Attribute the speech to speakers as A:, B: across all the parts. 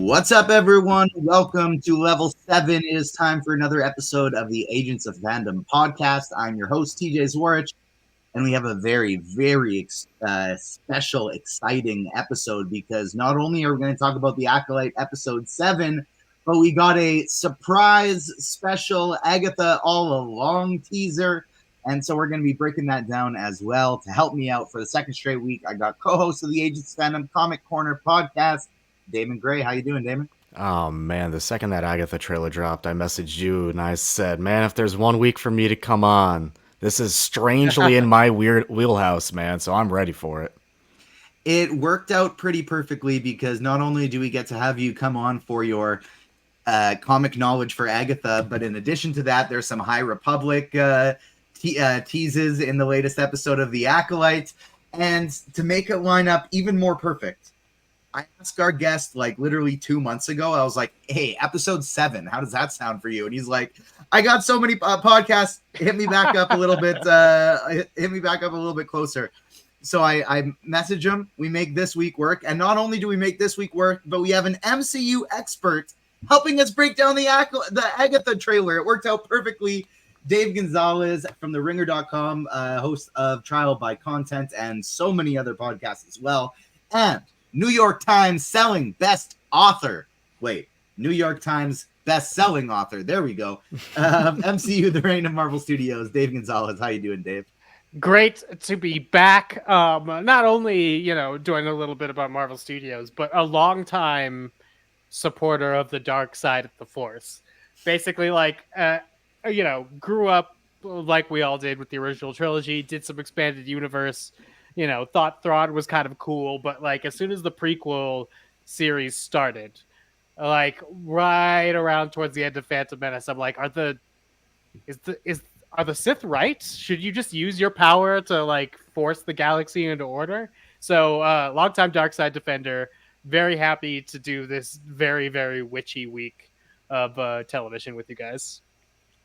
A: What's up, everyone? Welcome to Level 7. It is time for another episode of the Agents of Fandom podcast. I'm your host, TJ Zwarich, and we have a very special, exciting episode because not only are we going to talk about the Acolyte episode 7, but we got a surprise special Agatha All Along teaser. And so we're going to be breaking that down as well. To help me out for the second straight week, I got co-host of the Agents of Fandom Comic Corner podcast, Damon Gray. How you doing, Damon?
B: Oh man, the second that Agatha trailer dropped, I messaged you and I said, man, if there's 1 week for me to come on, this is strangely in my weird wheelhouse, man, so I'm ready for it.
A: It worked out pretty perfectly because not only do we get to have you come on for your comic knowledge for Agatha, but in addition to that, there's some High Republic teases in the latest episode of The Acolyte. And to make it line up even more perfect, I asked our guest like literally 2 months ago. I was like, hey, episode 7, how does that sound for you? And he's like, I got so many podcasts. Hit me back up a little bit. Hit me back up a little bit closer. So I message him. We make this week work. And not only do we make this week work, but we have an MCU expert helping us break down the Agatha trailer. It worked out perfectly. Dave Gonzales from the ringer.com, host of Trial by Content and so many other podcasts as well. And New York Times selling best author. Wait, New York Times best-selling author. There we go. MCU, The Reign of Marvel Studios. Dave Gonzales. How you doing, Dave?
C: Great to be back. Not only, doing a little bit about Marvel Studios, but a longtime supporter of the dark side of the Force. Basically, grew up like we all did with the original trilogy, did some expanded universe, thought Thrawn was kind of cool, but like as soon as the prequel series started, like right around towards the end of Phantom Menace, I'm like, are the Sith right? Should you just use your power to like force the galaxy into order? So longtime dark side defender, very happy to do this very witchy week of television with you guys.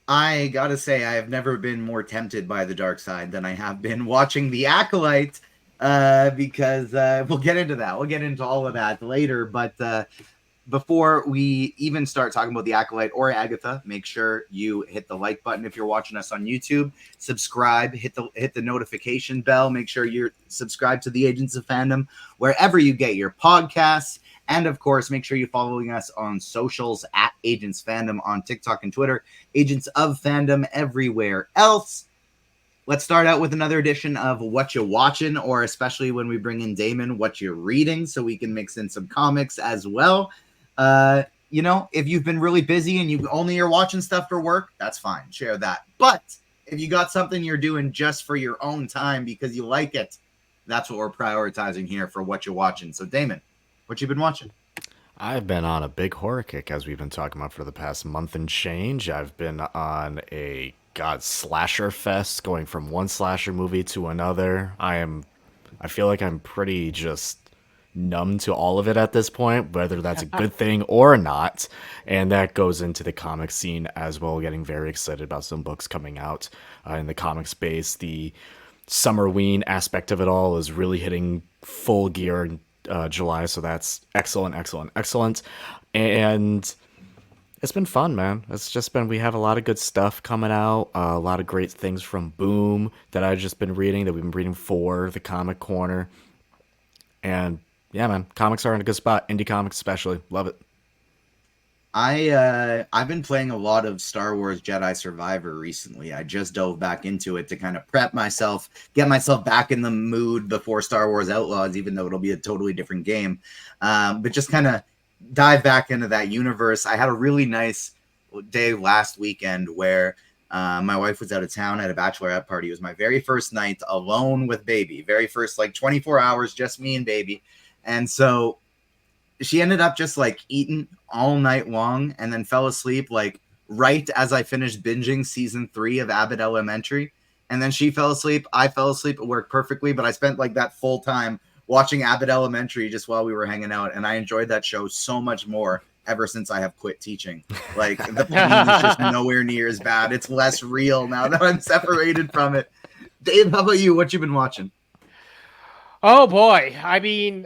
A: I gotta say, I have never been more tempted by the dark side than I have been watching The Acolyte, because we'll get into that. We'll get into all of that later. But before we even start talking about The Acolyte or Agatha, make sure you hit the like button if you're watching us on YouTube. Subscribe, hit the notification bell. Make sure you're subscribed to the Agents of Fandom wherever you get your podcasts. And, of course, make sure you're following us on socials at Agents Fandom on TikTok and Twitter. Agents of Fandom everywhere else. Let's start out with another edition of Whatcha Watching, or especially when we bring in Damon, what you're reading, so we can mix in some comics as well. If you've been really busy and you only are watching stuff for work, that's fine. Share that. But if you got something you're doing just for your own time because you like it, that's what we're prioritizing here for Whatcha Watching. So, Damon, what you been watching?
B: I've been on a big horror kick, as we've been talking about for the past month and change. I've been on a slasher fest, going from one slasher movie to another. I feel like I'm pretty just numb to all of it at this point, whether that's a good thing or not. And that goes into the comic scene as well, getting very excited about some books coming out in the comic space. The Summerween aspect of it all is really hitting full gear in July, so that's excellent. And it's been fun, man. It's just been, we have a lot of good stuff coming out, a lot of great things from Boom that I've just been reading, that we've been reading for the Comic Corner. And yeah, man, comics are in a good spot. Indie comics especially. Love it.
A: I've been playing a lot of Star Wars Jedi Survivor recently. I just dove back into it to kind of prep myself, get myself back in the mood before Star Wars Outlaws, even though it'll be a totally different game. But just kind of dive back into that universe. I had a really nice day last weekend where my wife was out of town at a bachelorette party. It was my very first night alone with baby. Very first, 24 hours, just me and baby. And so she ended up just eating all night long and then fell asleep right as I finished binging season 3 of Abbott Elementary. And then she fell asleep. I fell asleep. It worked perfectly. But I spent that full time watching Abbott Elementary just while we were hanging out. And I enjoyed that show so much more ever since I have quit teaching. The pain is just nowhere near as bad. It's less real now that I'm separated from it. Dave, how about you? What you been watching?
C: Oh boy, I mean,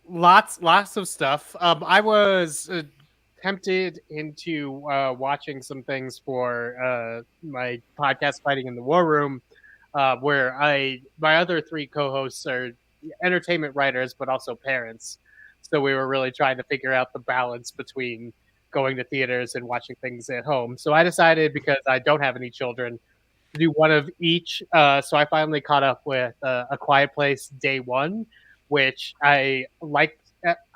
C: lots of stuff. I was tempted into watching some things for my podcast, Fighting in the War Room, where my other three co-hosts are entertainment writers, but also parents. So we were really trying to figure out the balance between going to theaters and watching things at home. So I decided, because I don't have any children, to do one of each. So I finally caught up with A Quiet Place Day One, which I liked.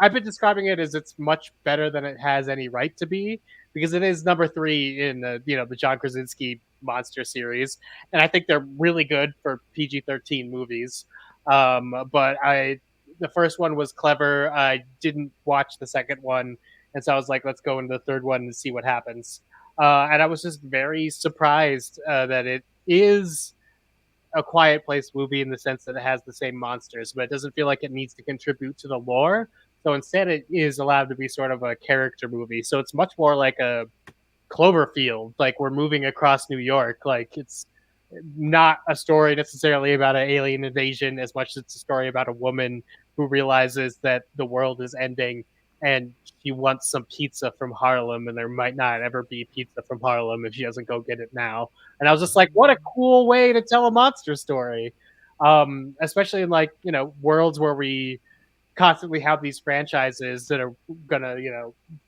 C: I've been describing it as it's much better than it has any right to be, because it is number three in the John Krasinski monster series, and I think they're really good for PG-13 movies. But the first one was clever. I didn't watch the second one, and so I was like, let's go into the third one and see what happens. And I was just very surprised that it is a Quiet Place movie in the sense that it has the same monsters, but it doesn't feel like it needs to contribute to the lore. So instead, it is allowed to be sort of a character movie. So it's much more like a Cloverfield, like we're moving across New York. Like it's not a story necessarily about an alien invasion as much as it's a story about a woman who realizes that the world is ending and she wants some pizza from Harlem, and there might not ever be pizza from Harlem if she doesn't go get it now. And I was just like, what a cool way to tell a monster story. Especially in worlds where we constantly have these franchises that are gonna,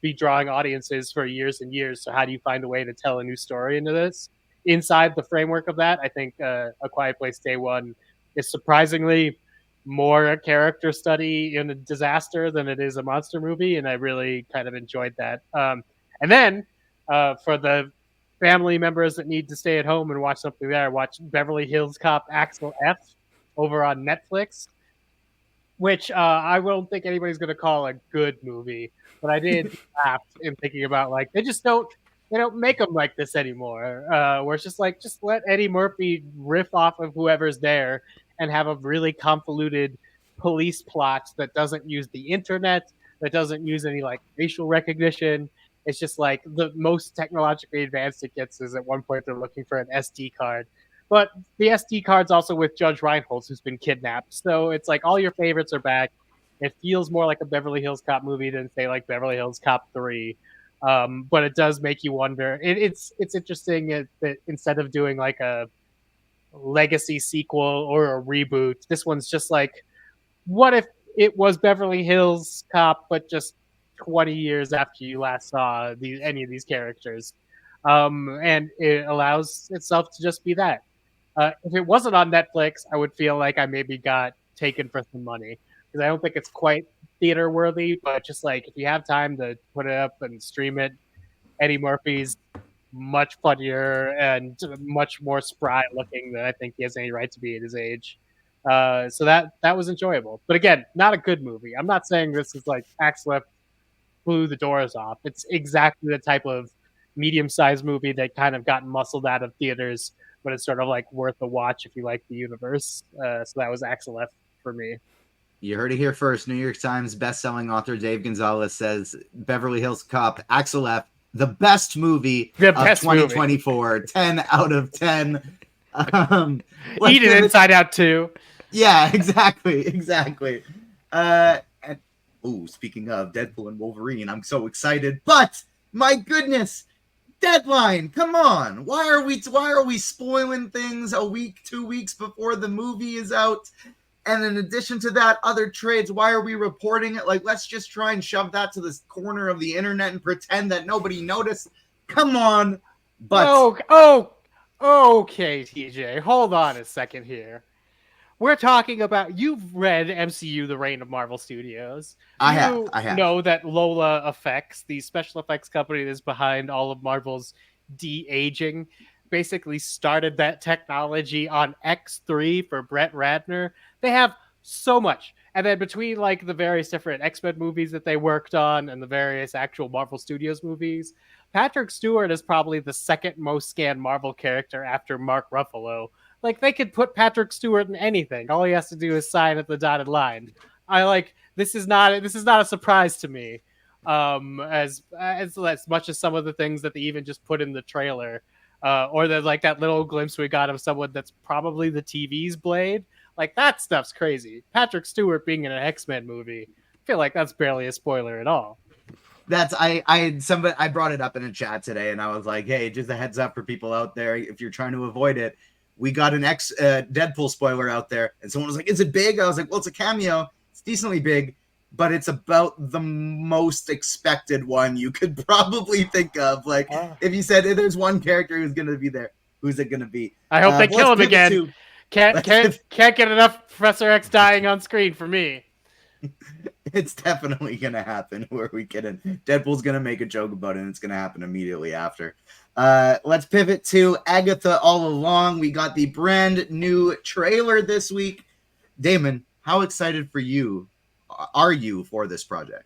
C: be drawing audiences for years and years. So how do you find a way to tell a new story into this? Inside the framework of that, I think A Quiet Place Day One is surprisingly more a character study in a disaster than it is a monster movie, and I really kind of enjoyed that. And then for the family members that need to stay at home and watch something there, watch Beverly Hills Cop Axel F over on Netflix, which I don't think anybody's going to call a good movie, but I did laugh in thinking about like they don't make them like this anymore. Where it's just like just let Eddie Murphy riff off of whoever's there and have a really convoluted police plot that doesn't use the internet, that doesn't use any like facial recognition. It's just like the most technologically advanced it gets is at one point they're looking for an SD card, but the SD card's also with Judge Reinholds, who's been kidnapped. So it's like all your favorites are back. It feels more like a Beverly Hills Cop movie than say like Beverly Hills Cop 3. But it does make you wonder. It's interesting that instead of doing like a legacy sequel or a reboot, this one's just like, what if it was Beverly Hills Cop, but just 20 years after you last saw any of these characters? And it allows itself to just be that. If it wasn't on Netflix, I would feel like I maybe got taken for some money, because I don't think it's quite theater worthy. But just like if you have time to put it up and stream it, Eddie Murphy's much funnier and much more spry looking than I think he has any right to be at his age. So that was enjoyable. But again, not a good movie. I'm not saying this is like Axel blew the doors off. It's exactly the type of medium-sized movie that kind of got muscled out of theaters, but it's sort of like worth a watch if you like the universe. So that was Axel F for me.
A: You heard it here first. New York Times best-selling author Dave Gonzales says Beverly Hills Cop Axel F, the best movie of 2024. Movie. 10 out of 10.
C: Eat it inside out too.
A: Yeah, exactly. Speaking of Deadpool and Wolverine, I'm so excited. But my goodness, deadline! Come on, why are we spoiling things a week, 2 weeks before the movie is out? And in addition to that, other trades. Why are we reporting it? Like, let's just try and shove that to this corner of the internet and pretend that nobody noticed. Come on, but
C: okay, TJ, hold on a second here. We're talking about, you've read MCU: The Reign of Marvel Studios.
A: I have.
C: Know that Lola Effects, the special effects company that's behind all of Marvel's de-aging, basically started that technology on X3 for Brett Ratner. They have so much. And then between like the various different X-Men movies that they worked on and the various actual Marvel Studios movies, Patrick Stewart is probably the second most scanned Marvel character after Mark Ruffalo. Like, they could put Patrick Stewart in anything. All he has to do is sign at the dotted line. This is not a surprise to me. As much as some of the things that they even just put in the trailer, or that like that little glimpse we got of someone that's probably the TV's Blade. Like, that stuff's crazy. Patrick Stewart being in an X-Men movie, I feel like that's barely a spoiler at all.
A: That's I brought it up in a chat today, and I was like, hey, just a heads up for people out there, if you're trying to avoid it, we got an Deadpool spoiler out there, and someone was like, is it big? I was like, well, it's a cameo, it's decently big, but it's about the most expected one you could probably think of. Like, if you said there's one character who's gonna be there, who's it gonna be?
C: I hope they kill him again. Can't get enough Professor X dying on screen for me.
A: It's definitely gonna happen. Where we get in, Deadpool's gonna make a joke about it, and it's gonna happen immediately after. Let's pivot to Agatha All Along. We got the brand new trailer this week. Damon, how excited are you for this project?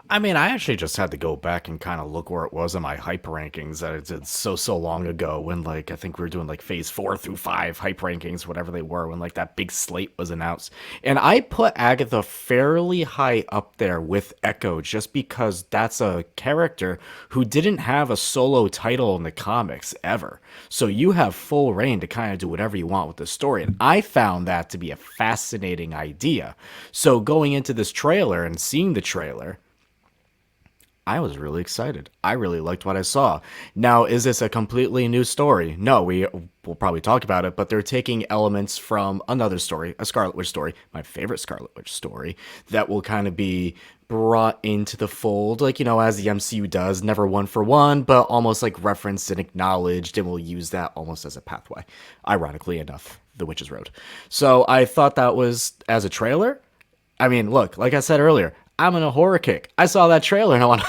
B: I mean, I actually just had to go back and kind of look where it was in my hype rankings that I did so long ago when, like, I think we were doing like phase 4 through 5 hype rankings, whatever they were, when like that big slate was announced. And I put Agatha fairly high up there with Echo just because that's a character who didn't have a solo title in the comics ever. So you have full reign to kind of do whatever you want with the story. And I found that to be a fascinating idea. So going into this trailer and seeing the trailer, I was really excited. I really liked what I saw. Now, is this a completely new story? No, we'll probably talk about it, but they're taking elements from another story, a Scarlet Witch story, my favorite Scarlet Witch story, that will kind of be brought into the fold, like, you know, as the MCU does, never one for one, but almost like referenced and acknowledged, and we'll use that almost as a pathway, ironically enough, the Witch's Road. So I thought that was, as a trailer, I mean, look, like I said earlier, I'm in a horror kick. I saw that trailer and I went,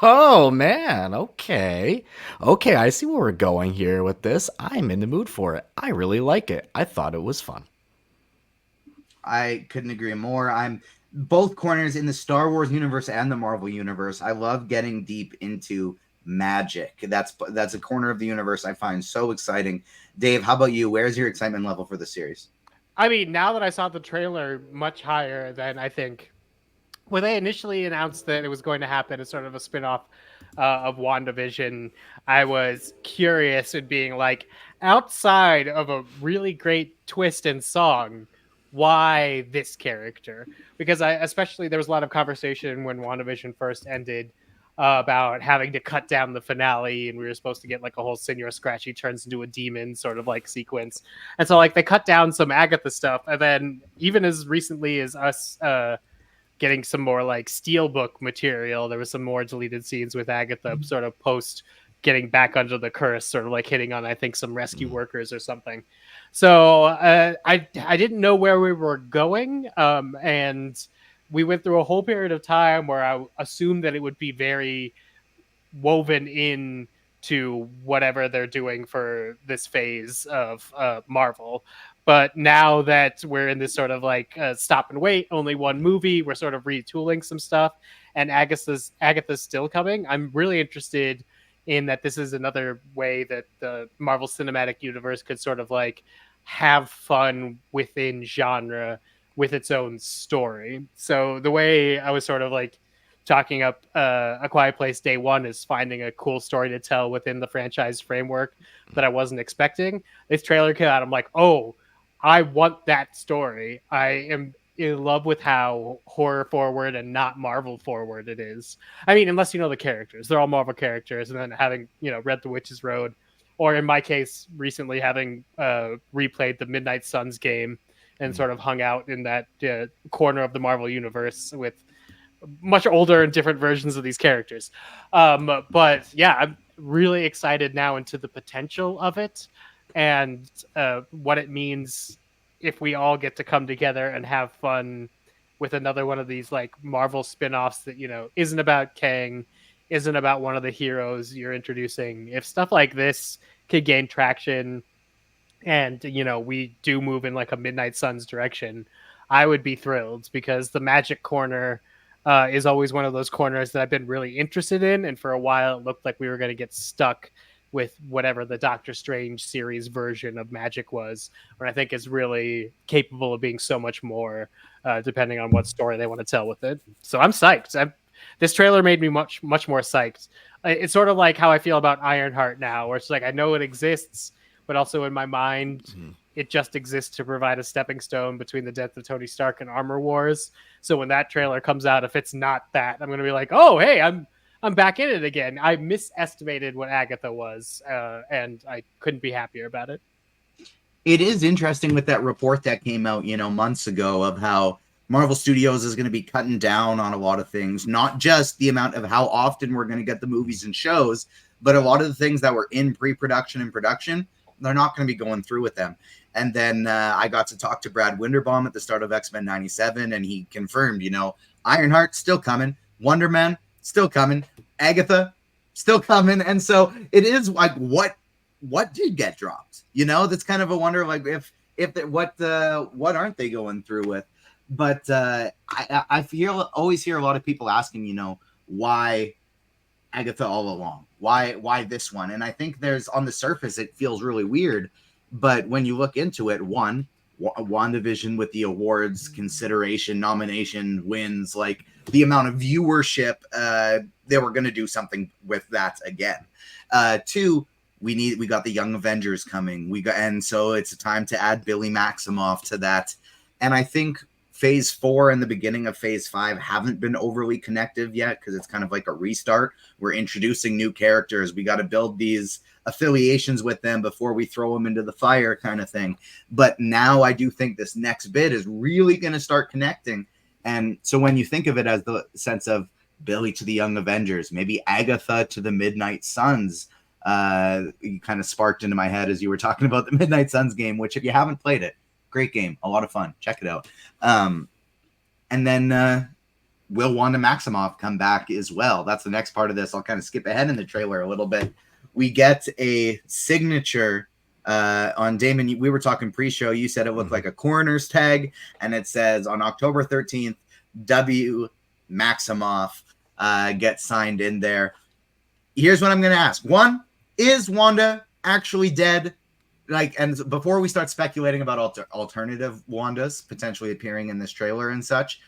B: oh man, okay. Okay, I see where we're going here with this. I'm in the mood for it. I really like it. I thought it was fun.
A: I couldn't agree more. I'm both corners in the Star Wars universe and the Marvel universe. I love getting deep into magic. That's a corner of the universe I find so exciting. Dave, how about you? Where's your excitement level for the series?
C: I mean, now that I saw the trailer, much higher than I think when they initially announced that it was going to happen as sort of a spin-off of WandaVision. I was curious in being like, outside of a really great twist and song, why this character? Because especially there was a lot of conversation when WandaVision first ended about having to cut down the finale, and we were supposed to get like a whole Senor Scratchy turns into a demon sort of like sequence. And so like they cut down some Agatha stuff, and then even as recently as us getting some more like steelbook material, there was some more deleted scenes with Agatha sort of post getting back under the curse, sort of like hitting on, I think, some rescue workers or something. So I didn't know where we were going, and we went through a whole period of time where I assumed that it would be very woven in to whatever they're doing for this phase of Marvel. But now that we're in this sort of like stop and wait, only one movie, we're sort of retooling some stuff, and Agatha's still coming. I'm really interested in that this is another way that the Marvel Cinematic Universe could sort of like have fun within genre with its own story. So the way I was sort of like talking up A Quiet Place Day One is finding a cool story to tell within the franchise framework that I wasn't expecting. This trailer came out, I'm like, oh, I want that story. I am in love with how horror forward and not Marvel forward it is. I mean, unless you know the characters, they're all Marvel characters, and then having, you know, read The Witch's Road, or in my case, recently having replayed the Midnight Suns game and sort of hung out in that corner of the Marvel universe with much older and different versions of these characters. But yeah, I'm really excited now into the potential of it and what it means if we all get to come together and have fun with another one of these like Marvel spin-offs that, you know, isn't about Kang, isn't about one of the heroes you're introducing. If stuff like this could gain traction and, you know, we do move in like a Midnight Suns direction, I would be thrilled, because the Magic Corner is always one of those corners that I've been really interested in. And for a while, it looked like we were going to get stuck with whatever the Doctor Strange series version of Magic was, where I think is really capable of being so much more, depending on what story they want to tell with it. So I'm psyched. This trailer made me much more psyched. It's sort of like how I feel about Ironheart now, where it's like, I know it exists, but also in my mind, it just exists to provide a stepping stone between the death of Tony Stark and Armor Wars. So when that trailer comes out, if it's not that, I'm going to be like, oh, hey, I'm back in it again. I misestimated what Agatha was, and I couldn't be happier about it.
A: It is interesting with that report that came out, months ago of how Marvel Studios is going to be cutting down on a lot of things, not just the amount of how often we're going to get the movies and shows, but a lot of the things that were in pre-production and production, they're not going to be going through with them. And then I got to talk to Brad Winderbaum at the start of X-Men 97, and he confirmed, Ironheart still coming, Wonder Man still coming, Agatha still coming. And so it is like, what did get dropped? That's kind of a wonder, like what aren't they going through with? But I always hear a lot of people asking, why Agatha All Along? Why this one? And I think there's, on the surface, it feels really weird. But when you look into it, WandaVision with the awards, consideration, nomination, wins, like the amount of viewership, they were going to do something with that again. Two, we got the Young Avengers coming. And so it's a time to add Billy Maximoff to that. And I think Phase 4 and the beginning of Phase 5 haven't been overly connective yet because it's kind of like a restart. We're introducing new characters. We got to build these affiliations with them before we throw them into the fire, kind of thing. But now I do think this next bit is really going to start connecting. And so when you think of it as the sense of Billy to the Young Avengers, maybe Agatha to the Midnight Suns, you kind of sparked into my head as you were talking about the Midnight Suns game, which if you haven't played it, great game, a lot of fun, check it out. And then will Wanda Maximoff come back as well? That's the next part of this. I'll kind of skip ahead in the trailer a little bit. We get a signature on Damon. We were talking pre-show. You said it looked like a coroner's tag, and it says on October 13th, W. Maximoff gets signed in there. Here's what I'm going to ask. One, is Wanda actually dead? And before we start speculating about alternative Wandas potentially appearing in this trailer and such,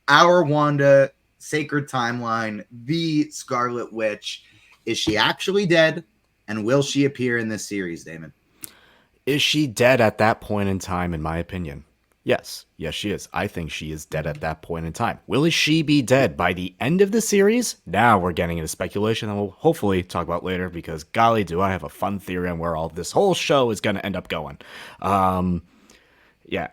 A: our Wanda, Sacred Timeline, the Scarlet Witch, is she actually dead? And will she appear in this series, Damon?
B: Is she dead at that point in time, in my opinion? Yes. Yes, she is. I think she is dead at that point in time. Will she be dead by the end of the series? Now we're getting into speculation that we'll hopefully talk about later because, golly, do I have a fun theory on where all this whole show is going to end up going. Yeah,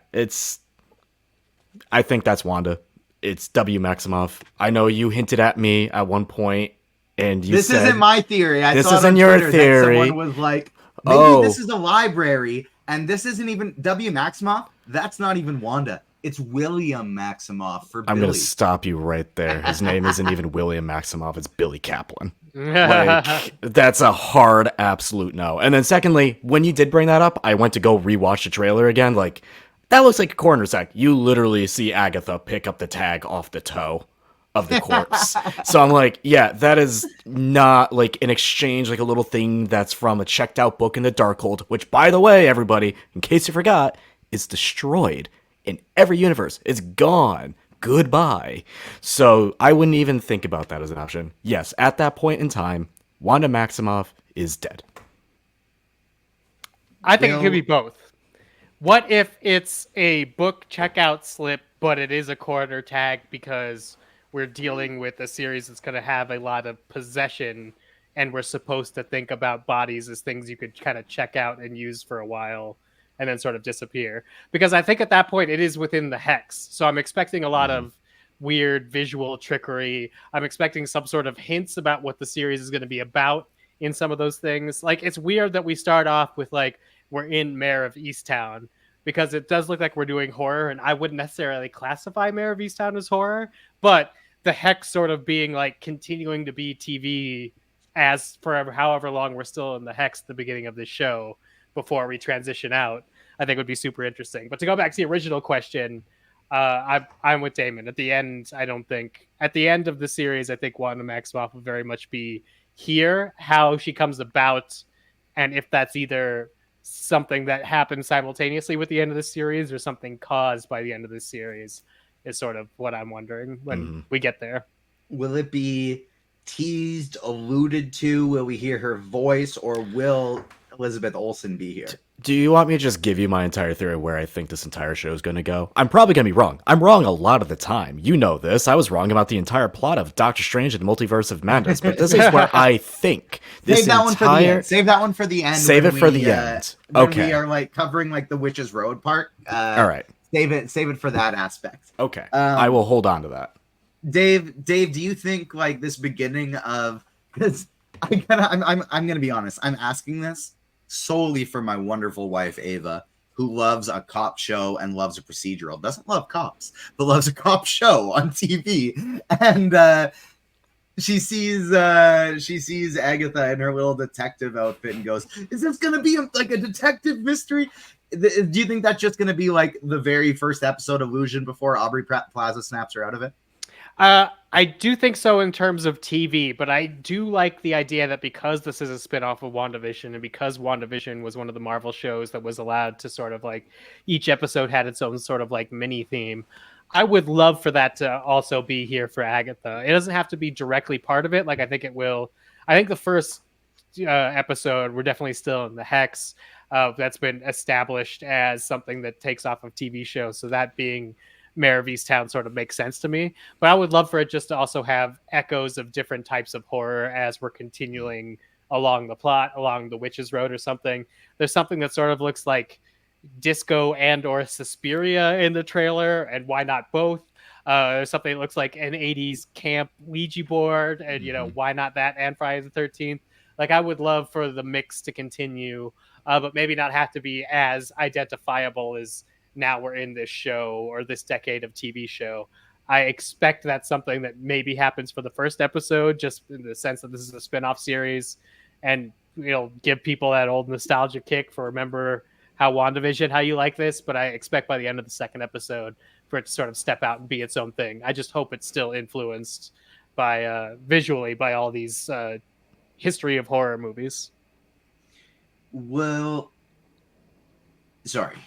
B: I think that's Wanda. It's W. Maximoff. I know you hinted at me at one point, and you said...
A: This isn't my theory.
B: This isn't your theory.
A: Someone was like, maybe this is a library, and this isn't even W. Maximoff. That's not even Wanda. It's William Maximoff for Billy.
B: I'm going to stop you right there. His name isn't even William Maximoff. It's Billy Kaplan. Like, that's a hard absolute no. And then secondly, when you did bring that up, I went to go rewatch the trailer again. Like, that looks like a coroner's tag. You literally see Agatha pick up the tag off the toe of the corpse. So I'm like, yeah, that is not like an exchange, like a little thing that's from a checked out book in the Darkhold, which, by the way, everybody, in case you forgot, is destroyed in every universe. It's gone. Goodbye. So I wouldn't even think about that as an option. Yes, at that point in time, Wanda Maximoff is dead.
C: I think it could be both. What if it's a book checkout slip, but it is a coroner tag because we're dealing with a series that's going to have a lot of possession, and we're supposed to think about bodies as things you could kind of check out and use for a while and then sort of disappear? Because I think at that point it is within the hex. So I'm expecting a lot of weird visual trickery. I'm expecting some sort of hints about what the series is going to be about in some of those things. Like, it's weird that we start off with like, we're in Mare of Easttown, because it does look like we're doing horror, and I wouldn't necessarily classify Mare of Easttown as horror, but the hex sort of being like continuing to be TV as forever, however long we're still in the hex at the beginning of this show before we transition out, I think would be super interesting. But to go back to the original question, I'm with Damon. At the end of the series, I think Wanda Maximoff will very much be here. How she comes about, and if that's either something that happens simultaneously with the end of the series or something caused by the end of the series, is sort of what I'm wondering when we get there.
A: Will it be teased, alluded to? Will we hear her voice, or will Elizabeth Olsen be here.
B: Do you want me to just give you my entire theory of where I think this entire show is going to go? I'm probably going to be wrong. I'm wrong a lot of the time. You know this. I was wrong about the entire plot of Doctor Strange and the Multiverse of Madness, but this is where I think this
A: Save that one for the end. Save that one for the end.
B: Save it for the end. Okay.
A: We are like covering like the Witch's Road part.
B: All right.
A: Save it for that aspect.
B: Okay. I will hold on to that.
A: Dave, do you think like this beginning of, because I'm gonna be honest, I'm asking this solely for my wonderful wife Ava, who loves a cop show and loves a procedural. Doesn't love cops, but loves a cop show on TV. And she sees Agatha in her little detective outfit and goes, "Is this gonna be like a detective mystery?" Do you think that's just gonna be like the very first episode of Illusion before Aubrey Plaza snaps her out of it?
C: I do think so in terms of TV, but I do like the idea that because this is a spin-off of WandaVision and because WandaVision was one of the Marvel shows that was allowed to sort of like each episode had its own sort of like mini theme, I would love for that to also be here for Agatha. It doesn't have to be directly part of it. Like I think it will. I think the first episode, we're definitely still in the Hex. That's been established as something that takes off of TV shows. So that being Mayor of Easttown sort of makes sense to me, but I would love for it just to also have echoes of different types of horror as we're continuing along the plot, along the Witch's Road or something. There's something that sort of looks like Disco and or Suspiria in the trailer, and why not both? There's something that looks like an 80s camp Ouija board, and you know, why not that and Friday the 13th? Like I would love for the mix to continue, but maybe not have to be as identifiable as now we're in this show or this decade of TV show. I expect that's something that maybe happens for the first episode, just in the sense that this is a spin-off series and, you know, give people that old nostalgia kick for remember how WandaVision, how you like this. But I expect by the end of the second episode for it to sort of step out and be its own thing. I just hope it's still influenced by visually by all these history of horror movies.
A: Well, sorry.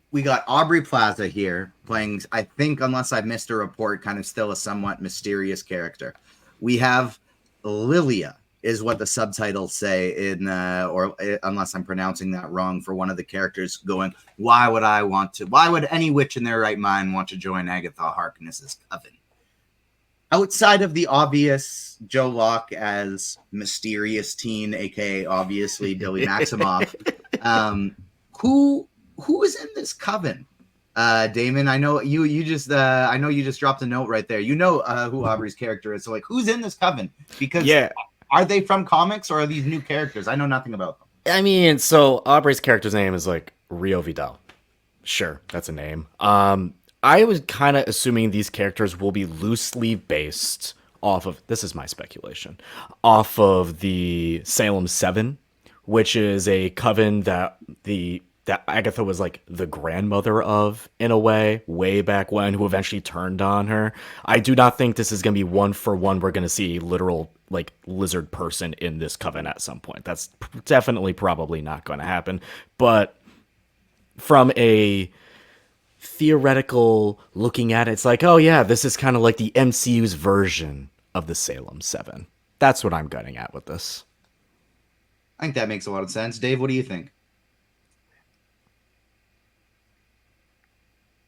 A: We got Aubrey Plaza here playing, I think, unless I've missed a report, kind of still a somewhat mysterious character. We have Lilia, is what the subtitles say in, or unless I'm pronouncing that wrong, for one of the characters going, why would any witch in their right mind want to join Agatha Harkness's coven? Outside of the obvious Joe Locke as mysterious teen, aka obviously Billy Maximoff, who is in this coven? Damon, I know you just dropped a note right there. You know who Aubrey's character is. So like, who's in this coven? Because are they from comics or are these new characters? I know nothing about them.
B: I mean, so Aubrey's character's name is like Rio Vidal. Sure, that's a name. I was kind of assuming these characters will be loosely based off of, this is my speculation, off of the Salem 7, which is a coven that Agatha was like the grandmother of, in a way back when, who eventually turned on her. I do not think this is going to be one for one. We're going to see a literal like lizard person in this coven at some point. That's definitely probably not going to happen. But from a theoretical looking at it, it's like, oh yeah, this is kind of like the MCU's version of the Salem 7. That's what I'm getting at with this.
A: I think that makes a lot of sense. Dave, what do you think?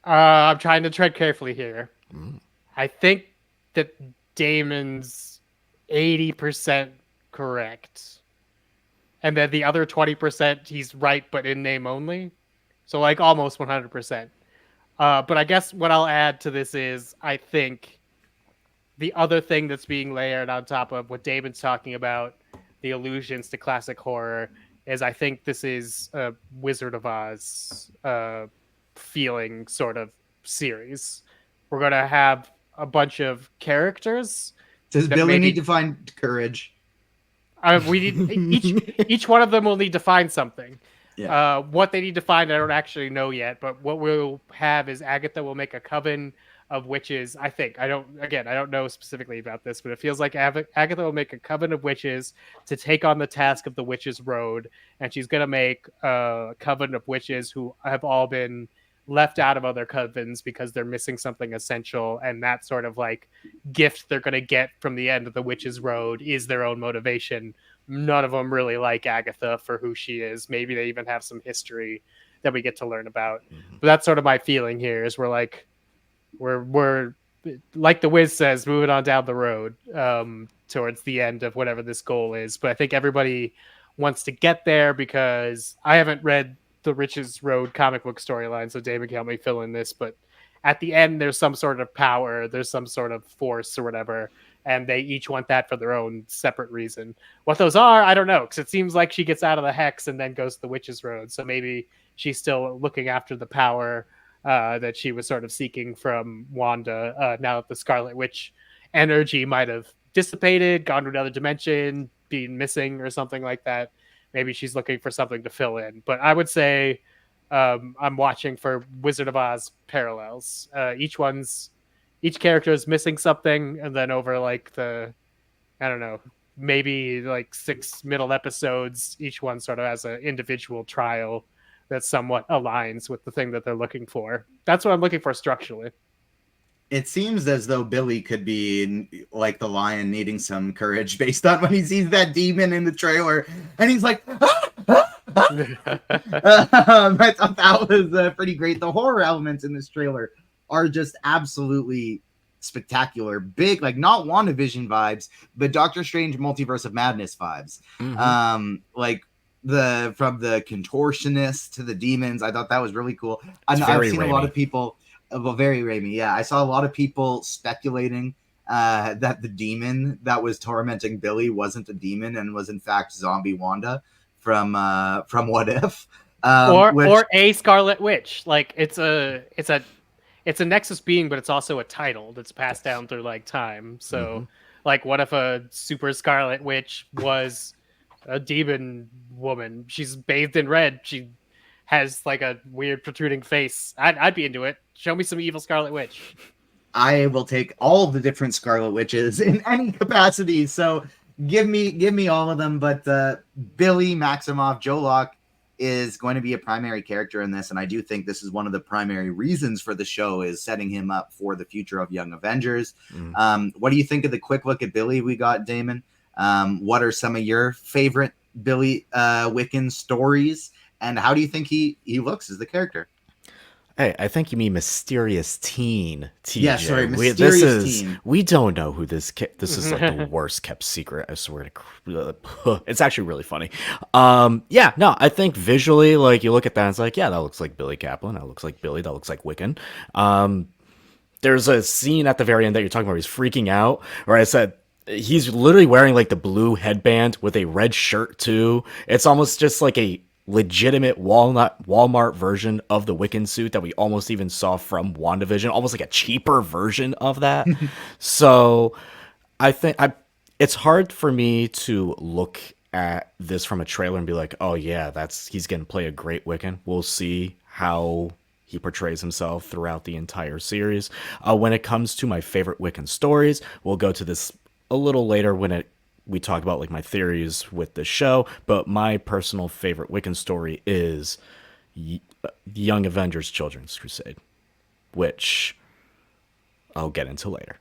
C: I'm trying to tread carefully here. I think that Damon's 80% correct. And then the other 20%, he's right, but in name only. So like almost 100%. But I guess what I'll add to this is I think the other thing that's being layered on top of what Damon's talking about, the allusions to classic horror, is I think this is a Wizard of Oz feeling sort of series. We're going to have a bunch of characters.
A: Does Billy need to find courage?
C: We need each one of them will need to find something.
A: Yeah.
C: What they need to find, I don't actually know yet. But what we'll have is Agatha will make a coven of witches. I think I don't know specifically about this, but it feels like Agatha will make a coven of witches to take on the task of the Witch's Road, and she's gonna make a coven of witches who have all been left out of other covens because they're missing something essential, and that sort of like gift they're going to get from the end of the Witch's Road is their own motivation none of them really like Agatha for who she is. Maybe they even have some history that we get to learn about. But that's sort of my feeling here is we're like the Wiz says, moving on down the road towards the end of whatever this goal is. But I think everybody wants to get there because I haven't read the Riches Road comic book storyline, so David can help me fill in this. But at the end, there's some sort of power, there's some sort of force or whatever, and they each want that for their own separate reason. What those are, I don't know, because it seems like she gets out of the hex and then goes to the Witch's Road. So maybe she's still looking after the power that she was sort of seeking from Wanda. Now that the Scarlet Witch energy might have dissipated, gone to another dimension, been missing, or something like that. Maybe she's looking for something to fill in. But I would say I'm watching for Wizard of Oz parallels. Each character is missing something, and then over like I don't know, maybe like 6 middle episodes, each one sort of has an individual trial that somewhat aligns with the thing that they're looking for. That's what I'm looking for structurally.
A: It seems as though Billy could be like the lion needing some courage based on when he sees that demon in the trailer and he's like, ah, ah, ah. I thought that was pretty great. The horror elements in this trailer are just absolutely spectacular. Big, like not WandaVision vibes, but Doctor Strange Multiverse of Madness vibes. Like from the contortionist to the demons. I thought that was really cool. I've seen a lot of people, well, very Raimi. Yeah, I saw a lot of people speculating that the demon that was tormenting Billy wasn't a demon and was in fact zombie Wanda from What If,
C: or a Scarlet Witch. Like it's a Nexus being, but it's also a title that's passed down through like time. So like, what if a super Scarlet Witch was a demon woman? She's bathed in red. She has like a weird protruding face. I'd be into it. Show me some evil Scarlet Witch.
A: I will take all of the different Scarlet Witches in any capacity. So give me all of them. But Billy Maximoff, Joe Locke is going to be a primary character in this, and I do think this is one of the primary reasons for the show is setting him up for the future of Young Avengers. What do you think of the quick look at Billy we got, Damon? What are some of your favorite Billy Wiccan stories, and how do you think he looks as the character?
B: Hey, I think you mean Mysterious Teen, TJ.
A: Yeah, sorry, Mysterious Teen.
B: We don't know who this is like the worst kept secret, I swear to it's actually really funny. Yeah, no, I think visually, like, you look at that and it's like, yeah, that looks like Billy Kaplan, that looks like Billy, that looks like Wiccan. There's a scene at the very end that you're talking about where he's freaking out, where I said, he's literally wearing like the blue headband with a red shirt too. It's almost just like a legitimate Walmart version of the Wiccan suit that we almost even saw from WandaVision, almost like a cheaper version of that. So I think it's hard for me to look at this from a trailer and be like, oh yeah, he's going to play a great Wiccan. We'll see how he portrays himself throughout the entire series. When it comes to my favorite Wiccan stories, we'll go to this a little later when we talk about like my theories with the show, but my personal favorite Wiccan story is Young Avengers Children's Crusade, which I'll get into later.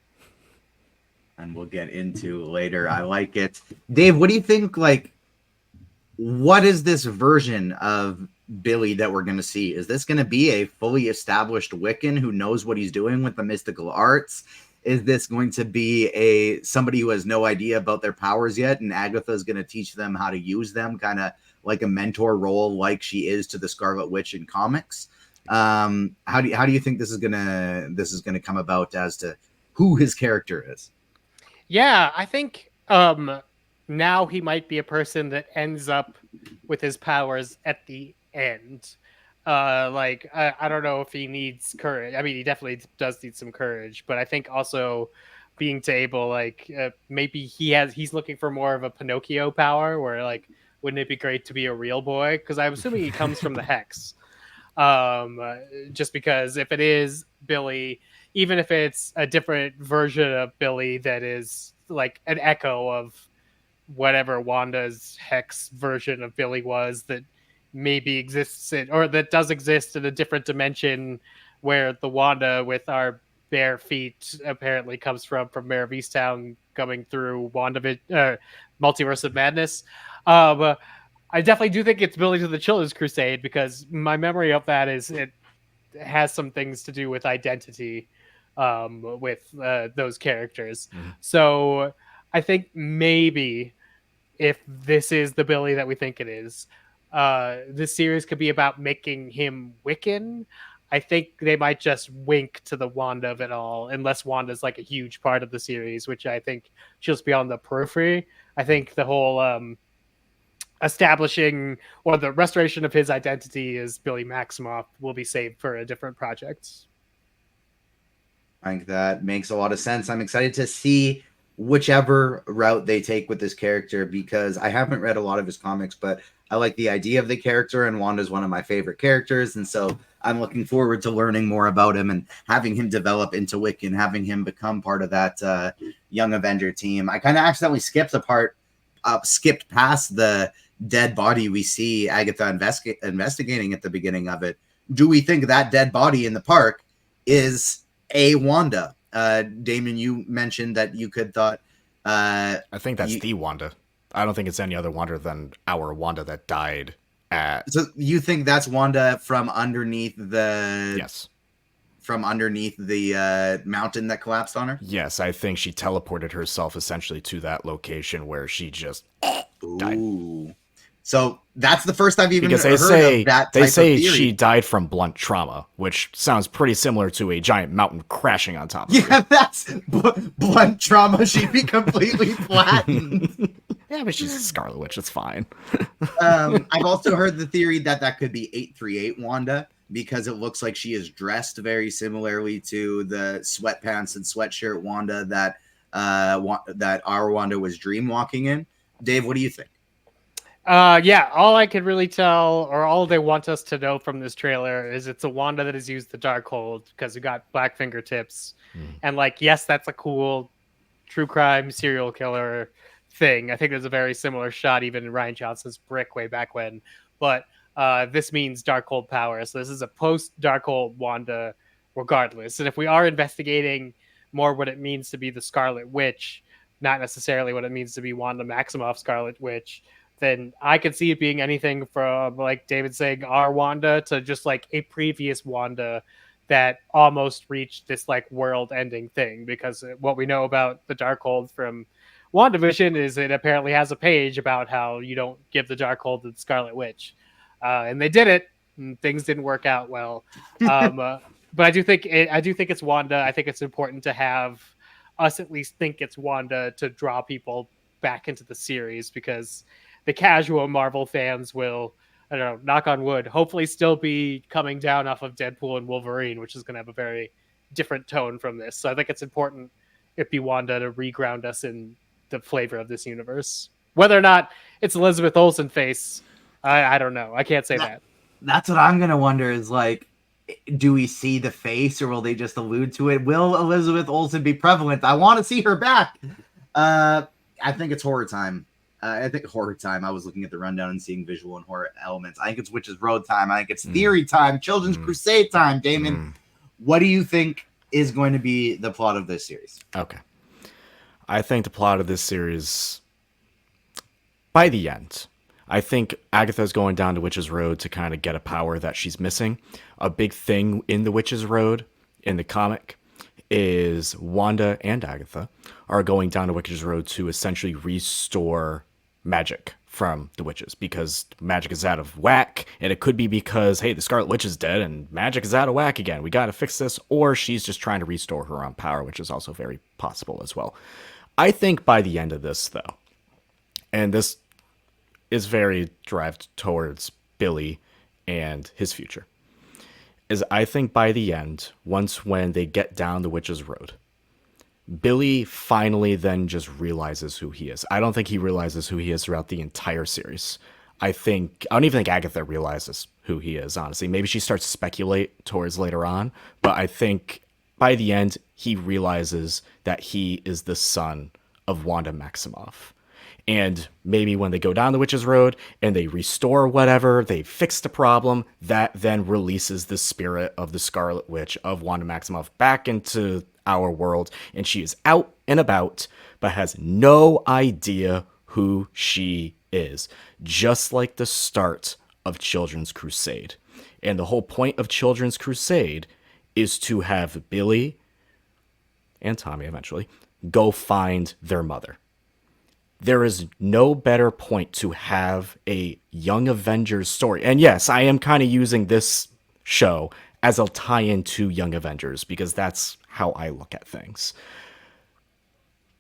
A: And we'll get into later. I like it. Dave, what do you think? Like, what is this version of Billy that we're going to see? Is this going to be a fully established Wiccan who knows what he's doing with the mystical arts? Is this going to be somebody who has no idea about their powers yet, and Agatha is going to teach them how to use them, kind of like a mentor role, like she is to the Scarlet Witch in comics? How do you think this is gonna come about as to who his character is?
C: Yeah, I think now he might be a person that ends up with his powers at the end. I don't know if he needs courage. I mean, he definitely does need some courage, but I think also being able, like, maybe he's looking for more of a Pinocchio power, where like, wouldn't it be great to be a real boy? Because I'm assuming he comes from the Hex. Just because if it is Billy, even if it's a different version of Billy that is like an echo of whatever Wanda's Hex version of Billy was, that maybe exists that does exist in a different dimension, where the Wanda with our bare feet apparently comes from Mare of Easttown coming through Multiverse of Madness. I definitely do think it's building to the Children's Crusade, because my memory of that is it has some things to do with identity with those characters. So I think maybe if this is the Billy that we think it is, this series could be about making him Wiccan. I think they might just wink to the Wanda of it all, unless Wanda's like a huge part of the series, which I think she'll just be on the periphery. I think the whole establishing or the restoration of his identity as Billy Maximoff will be saved for a different project.
A: I think that makes a lot of sense. I'm excited to see whichever route they take with this character, because I haven't read a lot of his comics, but I like the idea of the character, and Wanda's one of my favorite characters, and so I'm looking forward to learning more about him and having him develop into Wiccan, having him become part of that Young Avenger team. I kind of accidentally skipped past the dead body we see Agatha investigating at the beginning of it. Do we think that dead body in the park is a Wanda? Damon, you mentioned that you thought.
B: I think that's the Wanda. I don't think it's any other Wanda than our Wanda that died at.
A: So you think that's Wanda from underneath the?
B: Yes.
A: From underneath the mountain that collapsed on her?
B: Yes, I think she teleported herself essentially to that location where she just died.
A: So that's the first I've even
B: heard
A: of that type
B: they say
A: of theory.
B: She died from blunt trauma, which sounds pretty similar to a giant mountain crashing on top of her.
A: Yeah, that's blunt trauma. She'd be completely flattened.
B: Yeah, but she's a Scarlet Witch. It's fine.
A: I've also heard the theory that could be 838 Wanda, because it looks like she is dressed very similarly to the sweatpants and sweatshirt Wanda that our Wanda was dream walking in. Dave, what do you think?
C: Yeah, all I could really tell, or all they want us to know from this trailer, is it's a Wanda that has used the Darkhold, because we got black fingertips. And like, yes, that's a cool true crime serial killer thing. I think there's a very similar shot even in Ryan Johnson's Brick way back when. But this means Darkhold power. So this is a post Darkhold Wanda regardless. And if we are investigating more what it means to be the Scarlet Witch, not necessarily what it means to be Wanda Maximoff Scarlet Witch, then I could see it being anything from, like David saying, our Wanda to just like a previous Wanda that almost reached this like world-ending thing. Because what we know about the Darkhold from WandaVision is it apparently has a page about how you don't give the Darkhold to the Scarlet Witch. And they did it, and things didn't work out well. But I do think it's Wanda. I think it's important to have us at least think it's Wanda to draw people back into the series, because the casual Marvel fans will, I don't know, knock on wood, hopefully still be coming down off of Deadpool and Wolverine, which is going to have a very different tone from this. So I think it's important it be Wanda to reground us in the flavor of this universe. Whether or not it's Elizabeth Olsen face, I don't know. I can't say that.
A: That's what I'm going to wonder is, like, do we see the face, or will they just allude to it? Will Elizabeth Olsen be prevalent? I want to see her back. I think it's horror time. I was looking at the rundown and seeing visual and horror elements. I think it's Witches Road time. I think it's theory time, Children's Crusade time. Damon, what do you think is going to be the plot of this series?
B: Okay. I think the plot of this series, by the end, I think Agatha's going down to Witch's Road to kind of get a power that she's missing. A big thing in the Witch's Road, in the comic, is Wanda and Agatha are going down to Witch's Road to essentially restore magic from the witches, because magic is out of whack, and it could be because, hey, the Scarlet Witch is dead and magic is out of whack again. We got to fix this. Or she's just trying to restore her own power, which is also very possible as well. I think by the end of this, though, and this is very derived towards Billy and his future, is I think by the end, when they get down the Witch's Road, Billy finally then just realizes who he is. I don't think he realizes who he is throughout the entire series. I don't even think Agatha realizes who he is, honestly. Maybe she starts to speculate towards later on, but I think by the end, he realizes that he is the son of Wanda Maximoff. And maybe when they go down the Witch's Road and they restore whatever, they fix the problem, that then releases the spirit of the Scarlet Witch, of Wanda Maximoff, back into our world. And she is out and about, but has no idea who she is. Just like the start of Children's Crusade. And the whole point of Children's Crusade is to have Billy and Tommy eventually go find their mother. There is no better point to have a Young Avengers story. And yes, I am kind of using this show as a tie-in to Young Avengers because that's how I look at things.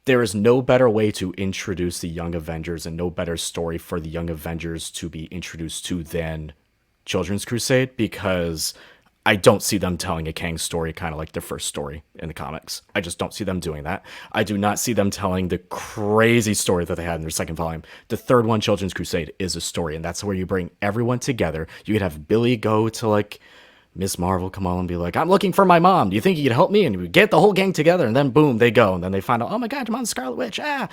B: There is no better way to introduce the Young Avengers and no better story for the Young Avengers to be introduced to than Children's Crusade, because I don't see them telling a Kang story kind of like their first story in the comics. I just don't see them doing that. I do not see them telling the crazy story that they had in their second volume. The third one, Children's Crusade, is a story, and that's where you bring everyone together. You could have Billy go to like Miss Marvel, come on and be like, I'm looking for my mom. Do you think you could help me? And we get the whole gang together, and then boom, they go. And then they find out, oh my God, your mom's Scarlet Witch. Ah.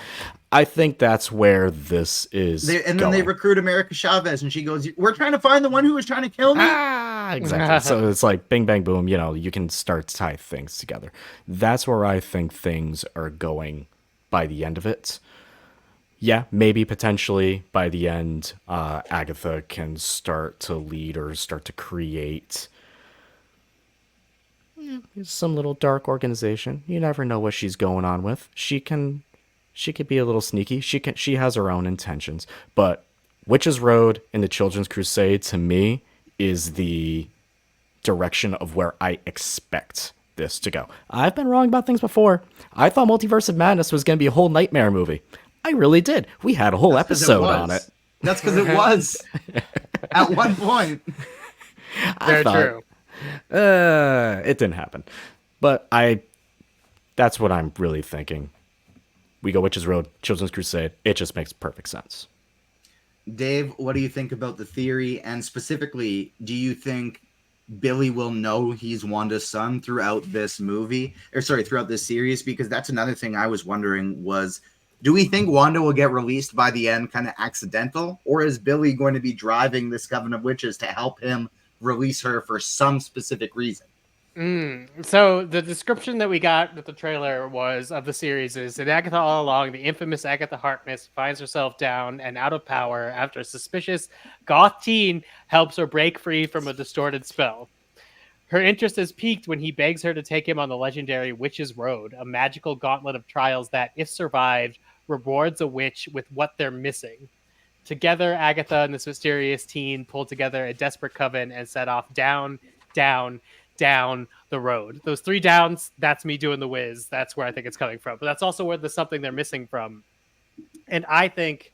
B: I think that's where this is
A: And then
B: going.
A: they recruit America Chavez, and she goes, we're trying to find the one who was trying to kill me.
B: Ah, exactly. So it's like bing, bang, boom. You know, you can start to tie things together. That's where I think things are going by the end of it. Yeah, maybe potentially by the end, Agatha can start to lead or start to create some little dark organization. You never know what she's going on with. She could be a little sneaky. She has her own intentions. But Witch's Road in the Children's Crusade to me is the direction of where I expect this to go. I've been wrong about things before. I thought Multiverse of Madness was going to be a whole nightmare movie. I really did. We had a whole episode on it.
A: That's because it was at one point.
C: Very true.
B: It didn't happen. But that's what I'm really thinking. We go Witch's Road, Children's Crusade. It just makes perfect sense.
A: Dave, what do you think about the theory? And specifically, do you think Billy will know he's Wanda's son throughout this throughout this series? Because that's another thing I was wondering was, do we think Wanda will get released by the end kind of accidental? Or is Billy going to be driving this Coven of Witches to help him release her for some specific reason?
C: So the description that we got with the trailer of the series is that Agatha All Along, the infamous Agatha Harkness, finds herself down and out of power after a suspicious goth teen helps her break free from a distorted spell. Her interest is piqued when he begs her to take him on the legendary Witch's Road, a magical gauntlet of trials that, if survived, rewards a witch with what they're missing. Together, Agatha and this mysterious teen pull together a desperate coven and set off down the road. Those three downs, that's me doing the whiz. That's where I think it's coming from. But that's also where there's something they're missing from. And I think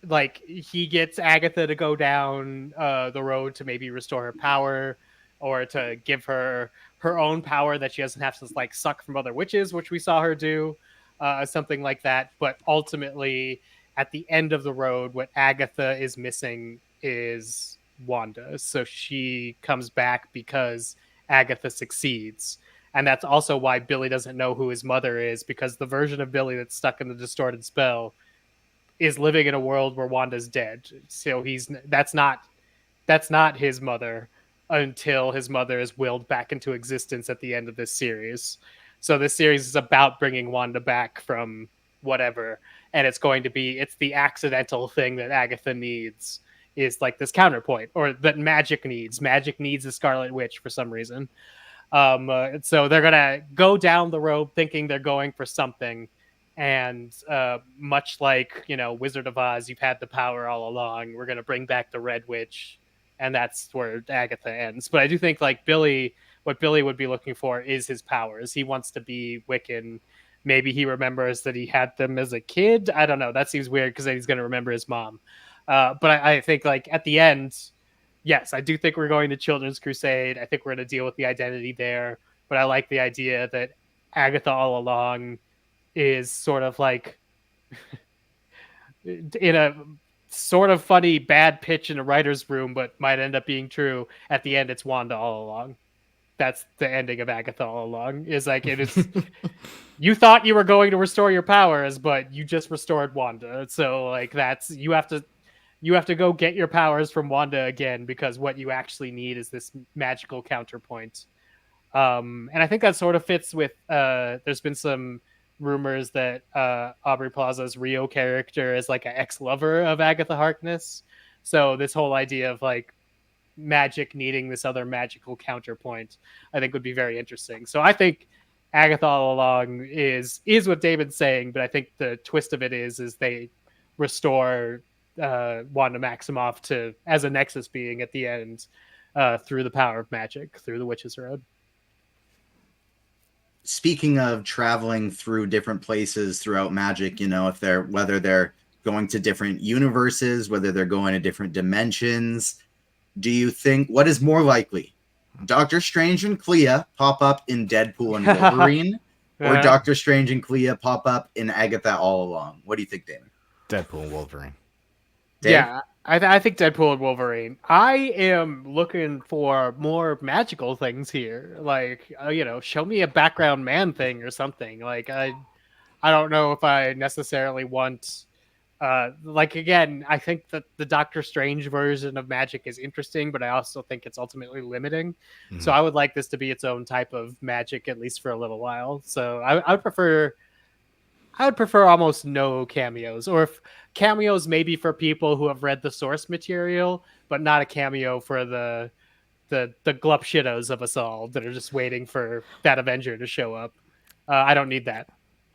C: like he gets Agatha to go down the road to maybe restore her power or to give her her own power that she doesn't have to like suck from other witches, which we saw her do, something like that. But ultimately, at the end of the road, what Agatha is missing is Wanda. So she comes back because Agatha succeeds. And that's also why Billy doesn't know who his mother is, because the version of Billy that's stuck in the distorted spell is living in a world where Wanda's dead. So that's not his mother until his mother is willed back into existence at the end of this series. So this series is about bringing Wanda back from whatever, and it's the accidental thing that Agatha needs is like this counterpoint, or that Magic needs a Scarlet Witch for some reason. So they're gonna go down the road thinking they're going for something, and much like Wizard of Oz, you've had the power all along. We're gonna bring back the Red Witch, and that's where Agatha ends. But I do think like what Billy would be looking for is his powers. He wants to be Wiccan. Maybe he remembers that he had them as a kid. I don't know. That seems weird because then he's going to remember his mom. But I think like at the end, yes, I do think we're going to Children's Crusade. I think we're going to deal with the identity there. But I like the idea that Agatha All Along is sort of like in a sort of funny bad pitch in a writer's room, but might end up being true. At the end, it's Wanda all along. That's the ending of Agatha All Along. Is like it is. You thought you were going to restore your powers, but you just restored Wanda. So like that's you have to go get your powers from Wanda again, because what you actually need is this magical counterpoint. And I think that sort of fits with. There's been some rumors that Aubrey Plaza's Rio character is like an ex-lover of Agatha Harkness. So this whole idea of like magic needing this other magical counterpoint, I think would be very interesting. So I think Agatha All Along is what David's saying, but I think the twist of it is they restore Wanda Maximoff to as a Nexus being at the end through the power of magic, through the Witch's Road.
A: Speaking of traveling through different places throughout magic, you know, whether they're going to different universes, whether they're going to different dimensions, do you think what is more likely? Doctor Strange and Clea pop up in Deadpool and Wolverine, or Doctor Strange and Clea pop up in Agatha All Along? What do you think, Damon?
B: Deadpool and Wolverine.
A: Dave?
C: Yeah, I think Deadpool and Wolverine. I am looking for more magical things here. Like, show me a background man thing or something. Like, I don't know if I necessarily want. Again, I think that the Doctor Strange version of magic is interesting, but I also think it's ultimately limiting. Mm-hmm. So I would like this to be its own type of magic, at least for a little while. So I would prefer almost no cameos, or if cameos maybe for people who have read the source material, but not a cameo for the glup shittos of us all that are just waiting for that Avenger to show up. I don't need that.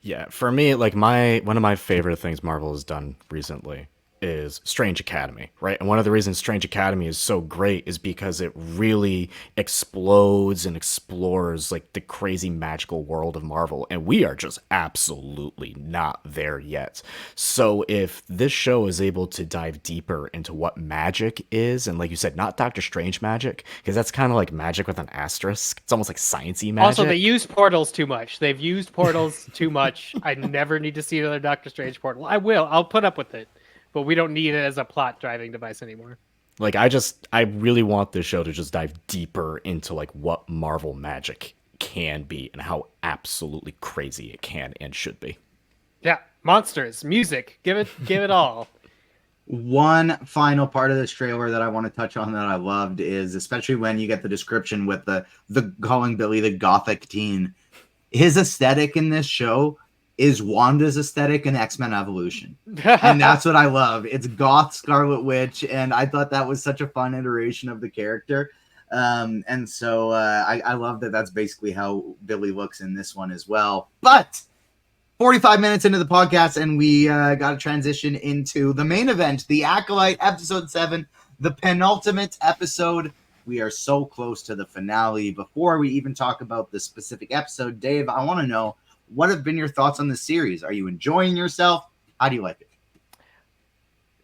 B: Yeah, for me, like one of my favorite things Marvel has done recently is Strange Academy, right? And one of the reasons Strange Academy is so great is because it really explodes and explores like the crazy magical world of Marvel, and we are just absolutely not there yet. So if this show is able to dive deeper into what magic is, and like you said, not Doctor Strange magic, because that's kind of like magic with an asterisk. It's almost like sciencey magic.
C: Also, they use portals too much. They've used portals too much. I never need to see another Doctor Strange portal. I'll put up with it. But we don't need it as a plot driving device anymore.
B: Like, I really want this show to just dive deeper into like what Marvel magic can be and how absolutely crazy it can and should be.
C: Yeah, monsters, music, give it all.
A: One final part of this trailer that I want to touch on that I loved is especially when you get the description with the calling Billy the gothic teen. His aesthetic in this show is Wanda's aesthetic in X-Men Evolution. And that's what I love. It's goth Scarlet Witch, and I thought that was such a fun iteration of the character. And so I love that that's basically how Billy looks in this one as well. But 45 minutes into the podcast, and we got to transition into the main event, the Acolyte, Episode 7, the penultimate episode. We are so close to the finale. Before we even talk about the specific episode, Dave, I want to know, what have been your thoughts on the series? Are you enjoying yourself? How do you like it?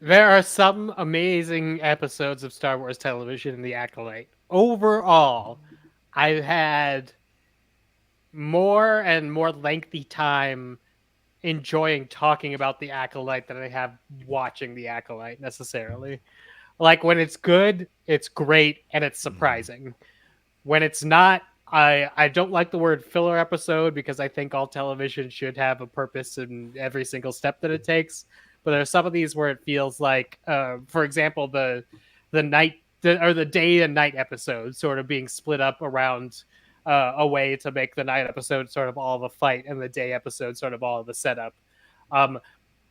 C: There are some amazing episodes of Star Wars television in The Acolyte. Overall, I've had more and more lengthy time enjoying talking about The Acolyte than I have watching The Acolyte necessarily. Like, when it's good, it's great, and it's surprising. When it's not, I don't like the word filler episode because I think all television should have a purpose in every single step that it takes. But there are some of these where it feels like, for example, the day and night episode sort of being split up around a way to make the night episode sort of all the fight and the day episode sort of all the setup.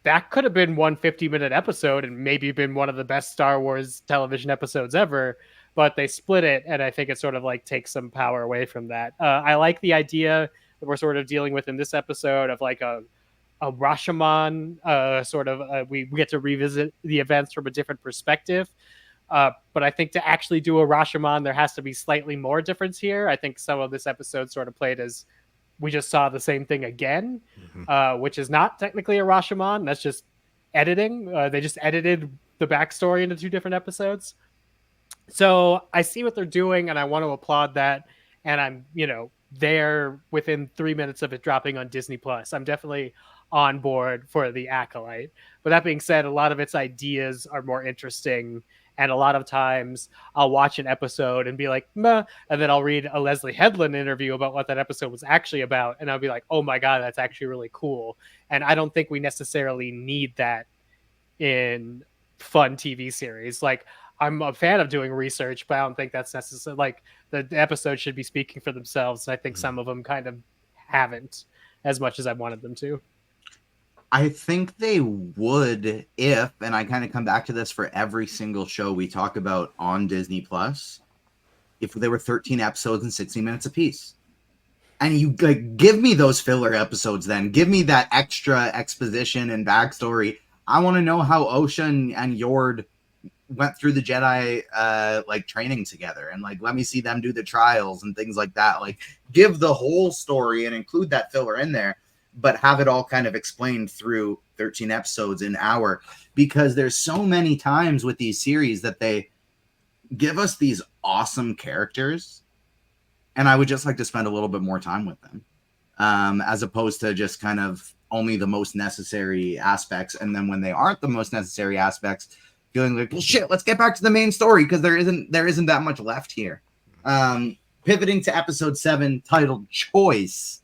C: That could have been one 50-minute episode and maybe been one of the best Star Wars television episodes ever. But they split it, and I think it sort of like takes some power away from that. I like the idea that we're sort of dealing with in this episode of like a Rashomon, we get to revisit the events from a different perspective. But I think to actually do a Rashomon, there has to be slightly more difference here. I think some of this episode sort of played as we just saw the same thing again, which is not technically a Rashomon. That's just editing. They just edited the backstory into two different episodes. So I see what they're doing, and I want to applaud that. And I'm, there within 3 minutes of it dropping on Disney Plus. I'm definitely on board for The Acolyte. But that being said, a lot of its ideas are more interesting. And a lot of times I'll watch an episode and be like, meh, and then I'll read a Leslie Headland interview about what that episode was actually about. And I'll be like, oh my God, that's actually really cool. And I don't think we necessarily need that in fun TV series. Like, I'm a fan of doing research, but I don't think that's necessary. Like, the episodes should be speaking for themselves. And I think some of them kind of haven't. as much as I wanted them to.
A: I think they would if, and I kind of come back to this for every single show we talk about on Disney Plus, if there were 13 episodes and 60 minutes apiece. And you like give me those filler episodes then. Give me that extra exposition and backstory. I want to know how Osha and Yord went through the Jedi like training together, and like let me see them do the trials and things like that. Like give the whole story and include that filler in there, but have it all kind of explained through 13 episodes an hour, because there's so many times with these series that they give us these awesome characters, and I would just like to spend a little bit more time with them, as opposed to just kind of only the most necessary aspects, and then when they aren't the most necessary aspects, feeling like, well, shit, let's get back to the main story because there isn't that much left here. Pivoting to episode 7, titled Choice.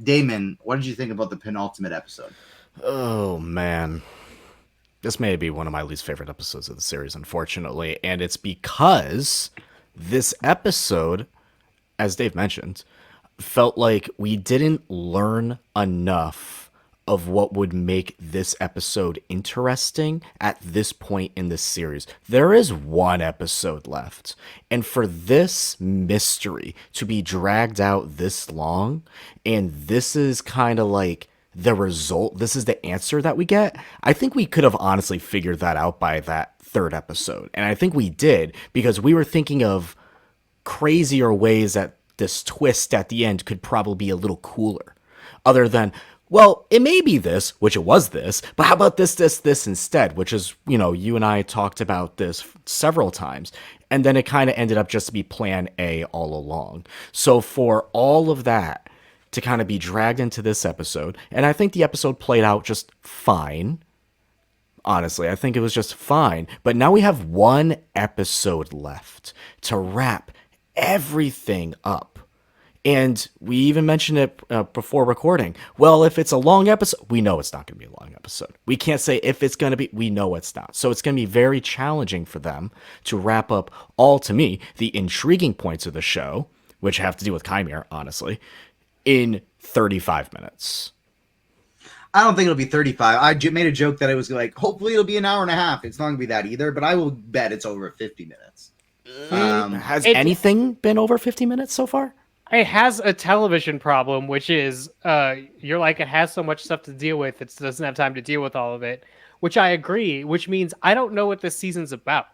A: Damon, what did you think about the penultimate episode?
B: Oh, man. This may be one of my least favorite episodes of the series, unfortunately, and it's because this episode, as Dave mentioned, felt like we didn't learn enough of what would make this episode interesting at this point in the series. There is one episode left, and for this mystery to be dragged out this long, and this is kind of like the result, this is the answer that we get, I think we could have honestly figured that out by that third episode. And I think we did, because we were thinking of crazier ways that this twist at the end could probably be a little cooler. Other than, well, it may be this, which it was this, but how about this instead, which is, you know, you and I talked about this several times. And then it kind of ended up just to be plan A all along. So for all of that to kind of be dragged into this episode, and I think the episode played out just fine. Honestly, I think it was just fine. But now we have one episode left to wrap everything up. And we even mentioned it before recording. Well, if it's a long episode, we know it's not going to be a long episode. We can't say if it's going to be, we know it's not. So it's going to be very challenging for them to wrap up all, to me, the intriguing points of the show, which have to do with Chimera, honestly, in 35 minutes.
A: I don't think it'll be 35. I made a joke that it was like, hopefully it'll be an hour and a half. It's not going to be that either, but I will bet it's over 50 minutes.
B: Has anything been over 50 minutes so far?
C: It has a television problem, which is you're like, it has so much stuff to deal with, it doesn't have time to deal with all of it, which I agree, which means I don't know what this season's about.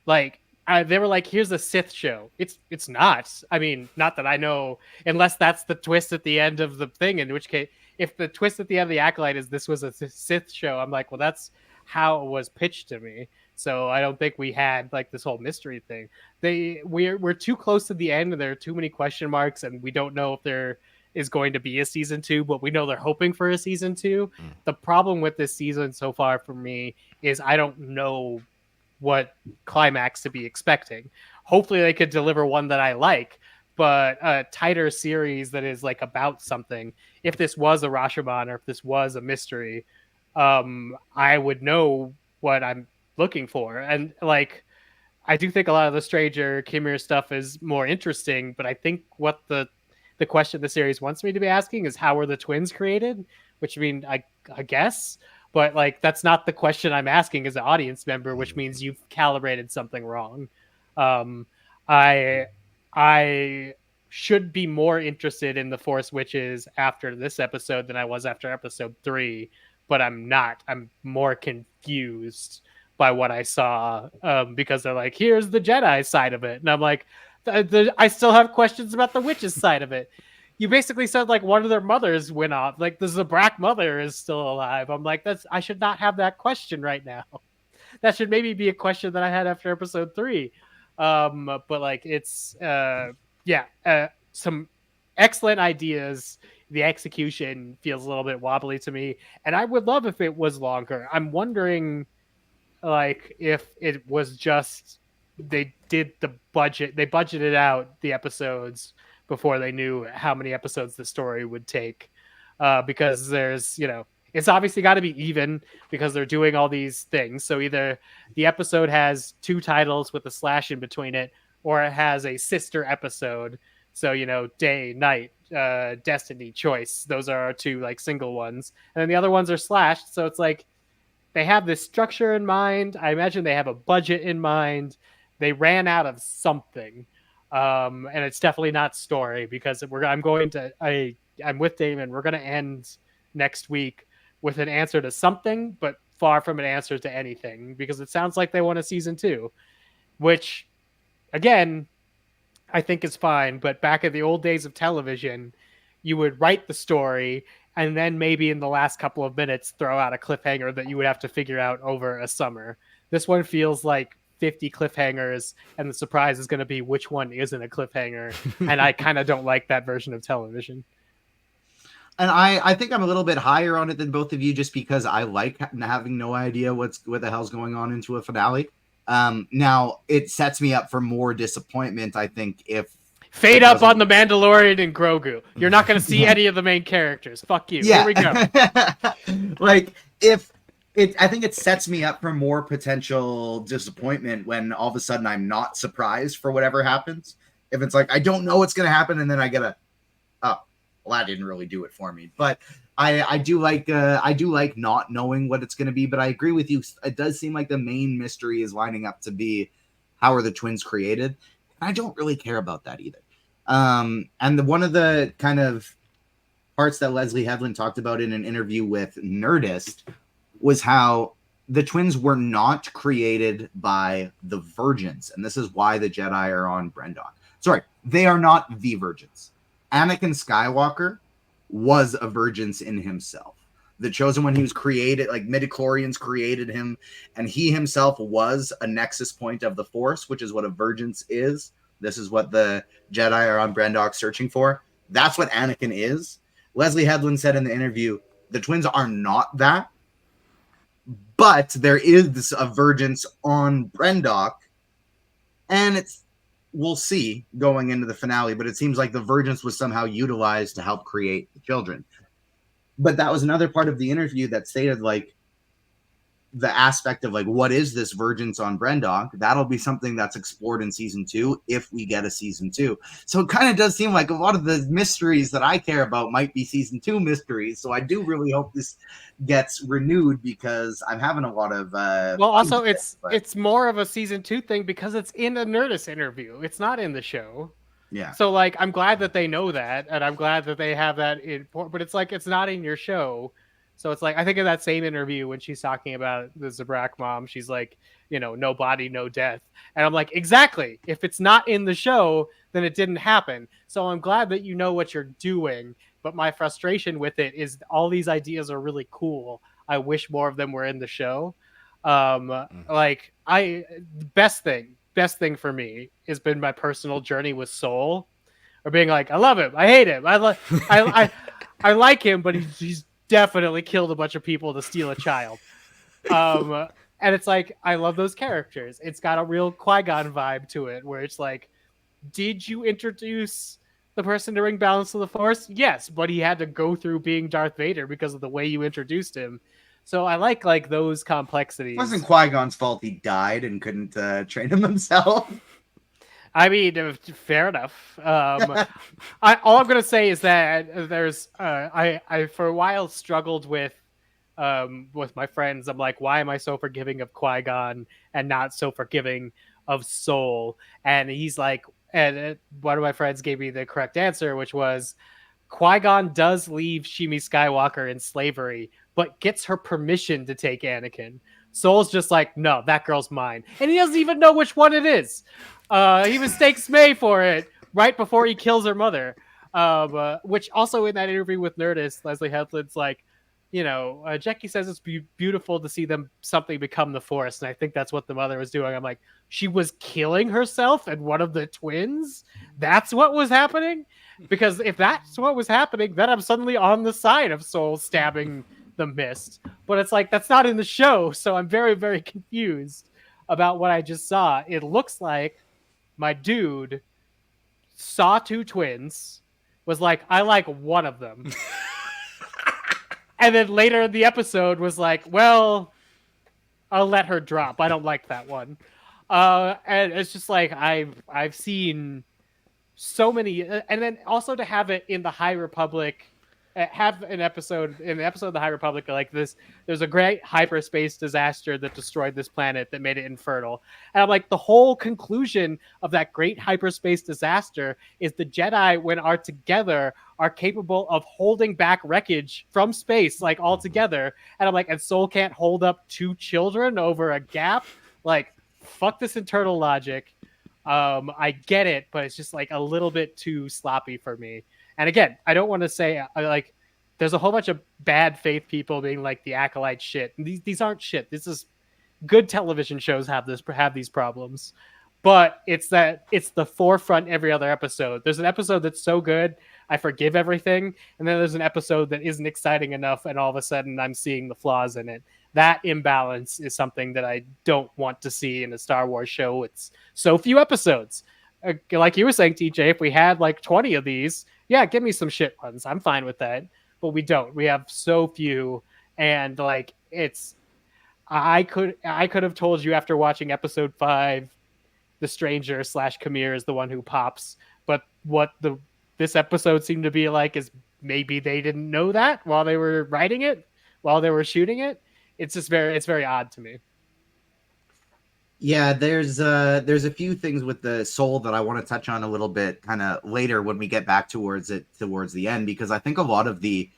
C: Like, they were like, here's a Sith show. It's not. I mean, not that I know, unless that's the twist at the end of the thing, in which case, if the twist at the end of the Acolyte is this was a Sith show, I'm like, well, that's how it was pitched to me. So I don't think we had like this whole mystery thing. We're too close to the end, and there are too many question marks, and we don't know if there is going to be a season 2, but we know they're hoping for a season 2. The problem with this season so far for me is I don't know what climax to be expecting. Hopefully they could deliver one that I like, but a tighter series that is like about something. If this was a Rashomon or if this was a mystery, I would know what I'm looking for. And like, I do think a lot of the Stranger Chimera stuff is more interesting, but I think what the question the series wants me to be asking is, how were the twins created? Which, I mean, I guess, but like, that's not the question I'm asking as an audience member, which means you've calibrated something wrong. I should be more interested in the Force Witches after this episode than I was after episode 3, but I'm not. I'm more confused by what I saw, because they're like, here's the Jedi side of it. And I'm like, I still have questions about the witches side of it. You basically said like one of their mothers went off. Like the Zabrak mother is still alive. I'm like, I should not have that question right now. That should maybe be a question that I had after episode 3. But like, it's, some excellent ideas. The execution feels a little bit wobbly to me, and I would love if it was longer. I'm wondering, like, if it was just they budgeted out the episodes before they knew how many episodes the story would take, because there's, it's obviously got to be even because they're doing all these things. So either the episode has 2 titles with a slash in between it, or it has a sister episode So, day, night, destiny, choice. Those are our two like single ones. And then the other ones are slashed. So it's like they have this structure in mind. I imagine they have a budget in mind. They ran out of something. And it's definitely not story because I'm with Damon. We're going to end next week with an answer to something, but far from an answer to anything because it sounds like they want a season 2, which again, I think is fine. But back in the old days of television, you would write the story and then maybe in the last couple of minutes throw out a cliffhanger that you would have to figure out over a summer. This one feels like 50 cliffhangers, and the surprise is going to be which one isn't a cliffhanger. And I kind of don't like that version of television.
A: And I think I'm a little bit higher on it than both of you, just because I like having no idea what the hell's going on into a finale. Now it sets me up for more disappointment, I think, if
C: Fade up on the Mandalorian and Grogu. You're not going to see any of the main characters. Fuck you.
A: Yeah.
C: Here we go.
A: Like, I think it sets me up for more potential disappointment when all of a sudden I'm not surprised for whatever happens. If it's like, I don't know what's going to happen, and then I get oh, well, that didn't really do it for me. But I do like not knowing what it's going to be. But I agree with you. It does seem like the main mystery is lining up to be how are the twins created. I don't really care about that either. And one of the kind of parts that Leslie Headland talked about in an interview with Nerdist was how the twins were not created by the Virgins. And this is why the Jedi are on Brendon. Sorry, they are not the Virgins. Anakin Skywalker was a Virgins in himself. The Chosen One, he was created, like midichlorians created him, and he himself was a nexus point of the Force, which is what a Virgins is. This is what the Jedi are on Brendon searching for. That's what Anakin is. Leslie Headland said in the interview, the twins are not that, but there is a Virgins on Brendon, and we'll see going into the finale, but it seems like the Virgins was somehow utilized to help create the children. But that was another part of the interview that stated, like, the aspect of, like, what is this Virgins on Brendon? That'll be something that's explored in season 2 if we get a season 2. So it kind of does seem like a lot of the mysteries that I care about might be season 2 mysteries. So I do really hope this gets renewed because I'm having a lot of
C: well, also it's more of a season 2 thing because it's in a Nerdist interview. It's not in the show.
A: Yeah.
C: So like I'm glad that they know that, and I'm glad that they have that in, but it's like it's not in your show. So it's like I think in that same interview when she's talking about the Zabrak mom, she's like, no body, no death. And I'm like, exactly. If it's not in the show, then it didn't happen. So I'm glad that you know what you're doing. But my frustration with it is all these ideas are really cool. I wish more of them were in the show. Like best thing for me has been my personal journey with Soul, or being like, I love him, I hate him, I like him, but he's definitely killed a bunch of people to steal a child. And it's like I love those characters. It's got a real Qui-Gon vibe to it, where it's like, did you introduce the person to bring balance to the Force? Yes, but he had to go through being Darth Vader because of the way you introduced him. So I like those complexities.
A: It wasn't Qui-Gon's fault he died and couldn't train him himself.
C: I mean, fair enough. All I'm going to say is that there's I for a while struggled with my friends. I'm like, why am I so forgiving of Qui-Gon and not so forgiving of Soul? And he's like, and one of my friends gave me the correct answer, which was Qui-Gon does leave Shmi Skywalker in slavery, but gets her permission to take Anakin. Soul's just like, no, that girl's mine. And he doesn't even know which one it is. He mistakes May for it right before he kills her mother. Which also in that interview with Nerdist, Leslie Headland's like, Jackie says it's beautiful to see something become the Force. And I think that's what the mother was doing. I'm like, she was killing herself and one of the twins? That's what was happening? Because if that's what was happening, then I'm suddenly on the side of Soul stabbing the Mist. But it's like, that's not in the show. So I'm very, very confused about what I just saw. It looks like my dude saw two twins, was like, I like one of them. And then later in the episode was like, well, I'll let her drop. I don't like that one. And it's just like I've seen so many, and then also to have it in the High Republic, have an episode in the episode of the High Republic like this. There's a great hyperspace disaster that destroyed this planet that made it infertile, and I'm like, the whole conclusion of that great hyperspace disaster is the Jedi, when are together, are capable of holding back wreckage from space, like all together. And I'm like, and Soul can't hold up 2 children over a gap. Like, fuck this internal logic. I get it, but it's just like a little bit too sloppy for me. And again, I don't want to say like there's a whole bunch of bad faith people being like the Acolyte shit. These aren't shit. This is good television shows have these problems. But it's the forefront every other episode. There's an episode that's so good, I forgive everything, and then there's an episode that isn't exciting enough, and all of a sudden I'm seeing the flaws in it. That imbalance is something that I don't want to see in a Star Wars show. It's so few episodes. Like you were saying, TJ, if we had like 20 of these, yeah, give me some shit ones. I'm fine with that. But we don't. We have so few, and like it's. I could have told you after watching episode 5, the stranger / Kamir is the one who pops. But what this episode seemed to be like is maybe they didn't know that while they were writing it, while they were shooting it. It's just very odd to me.
A: Yeah, there's a few things with the Soul that I want to touch on a little bit kind of later when we get back towards the end, because I think a lot of the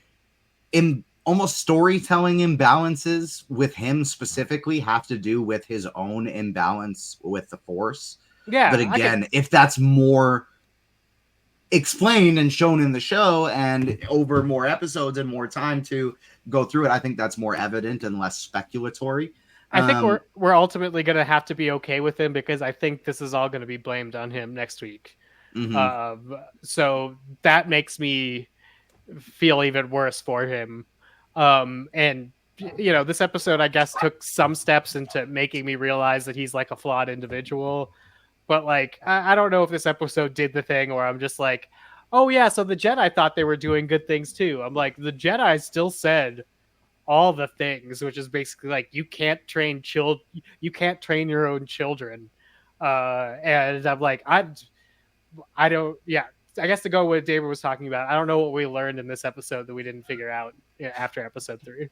A: almost storytelling imbalances with him specifically have to do with his own imbalance with the Force.
C: Yeah.
A: But again, if that's more explained and shown in the show and over more episodes and more time to go through it, I think that's more evident and less speculatory.
C: I think we're ultimately going to have to be okay with him, because I think this is all going to be blamed on him next week. Mm-hmm. So that makes me feel even worse for him. And you know, this episode, I guess, took some steps into making me realize that he's like a flawed individual. But like, I don't know if this episode did the thing where I'm just like, oh yeah, so the Jedi thought they were doing good things too. I'm like, the Jedi still said all the things, which is basically like, you can't train your own children. And I'm like, I don't, yeah. I guess to go with what David was talking about, I don't know what we learned in this episode that we didn't figure out after episode 3.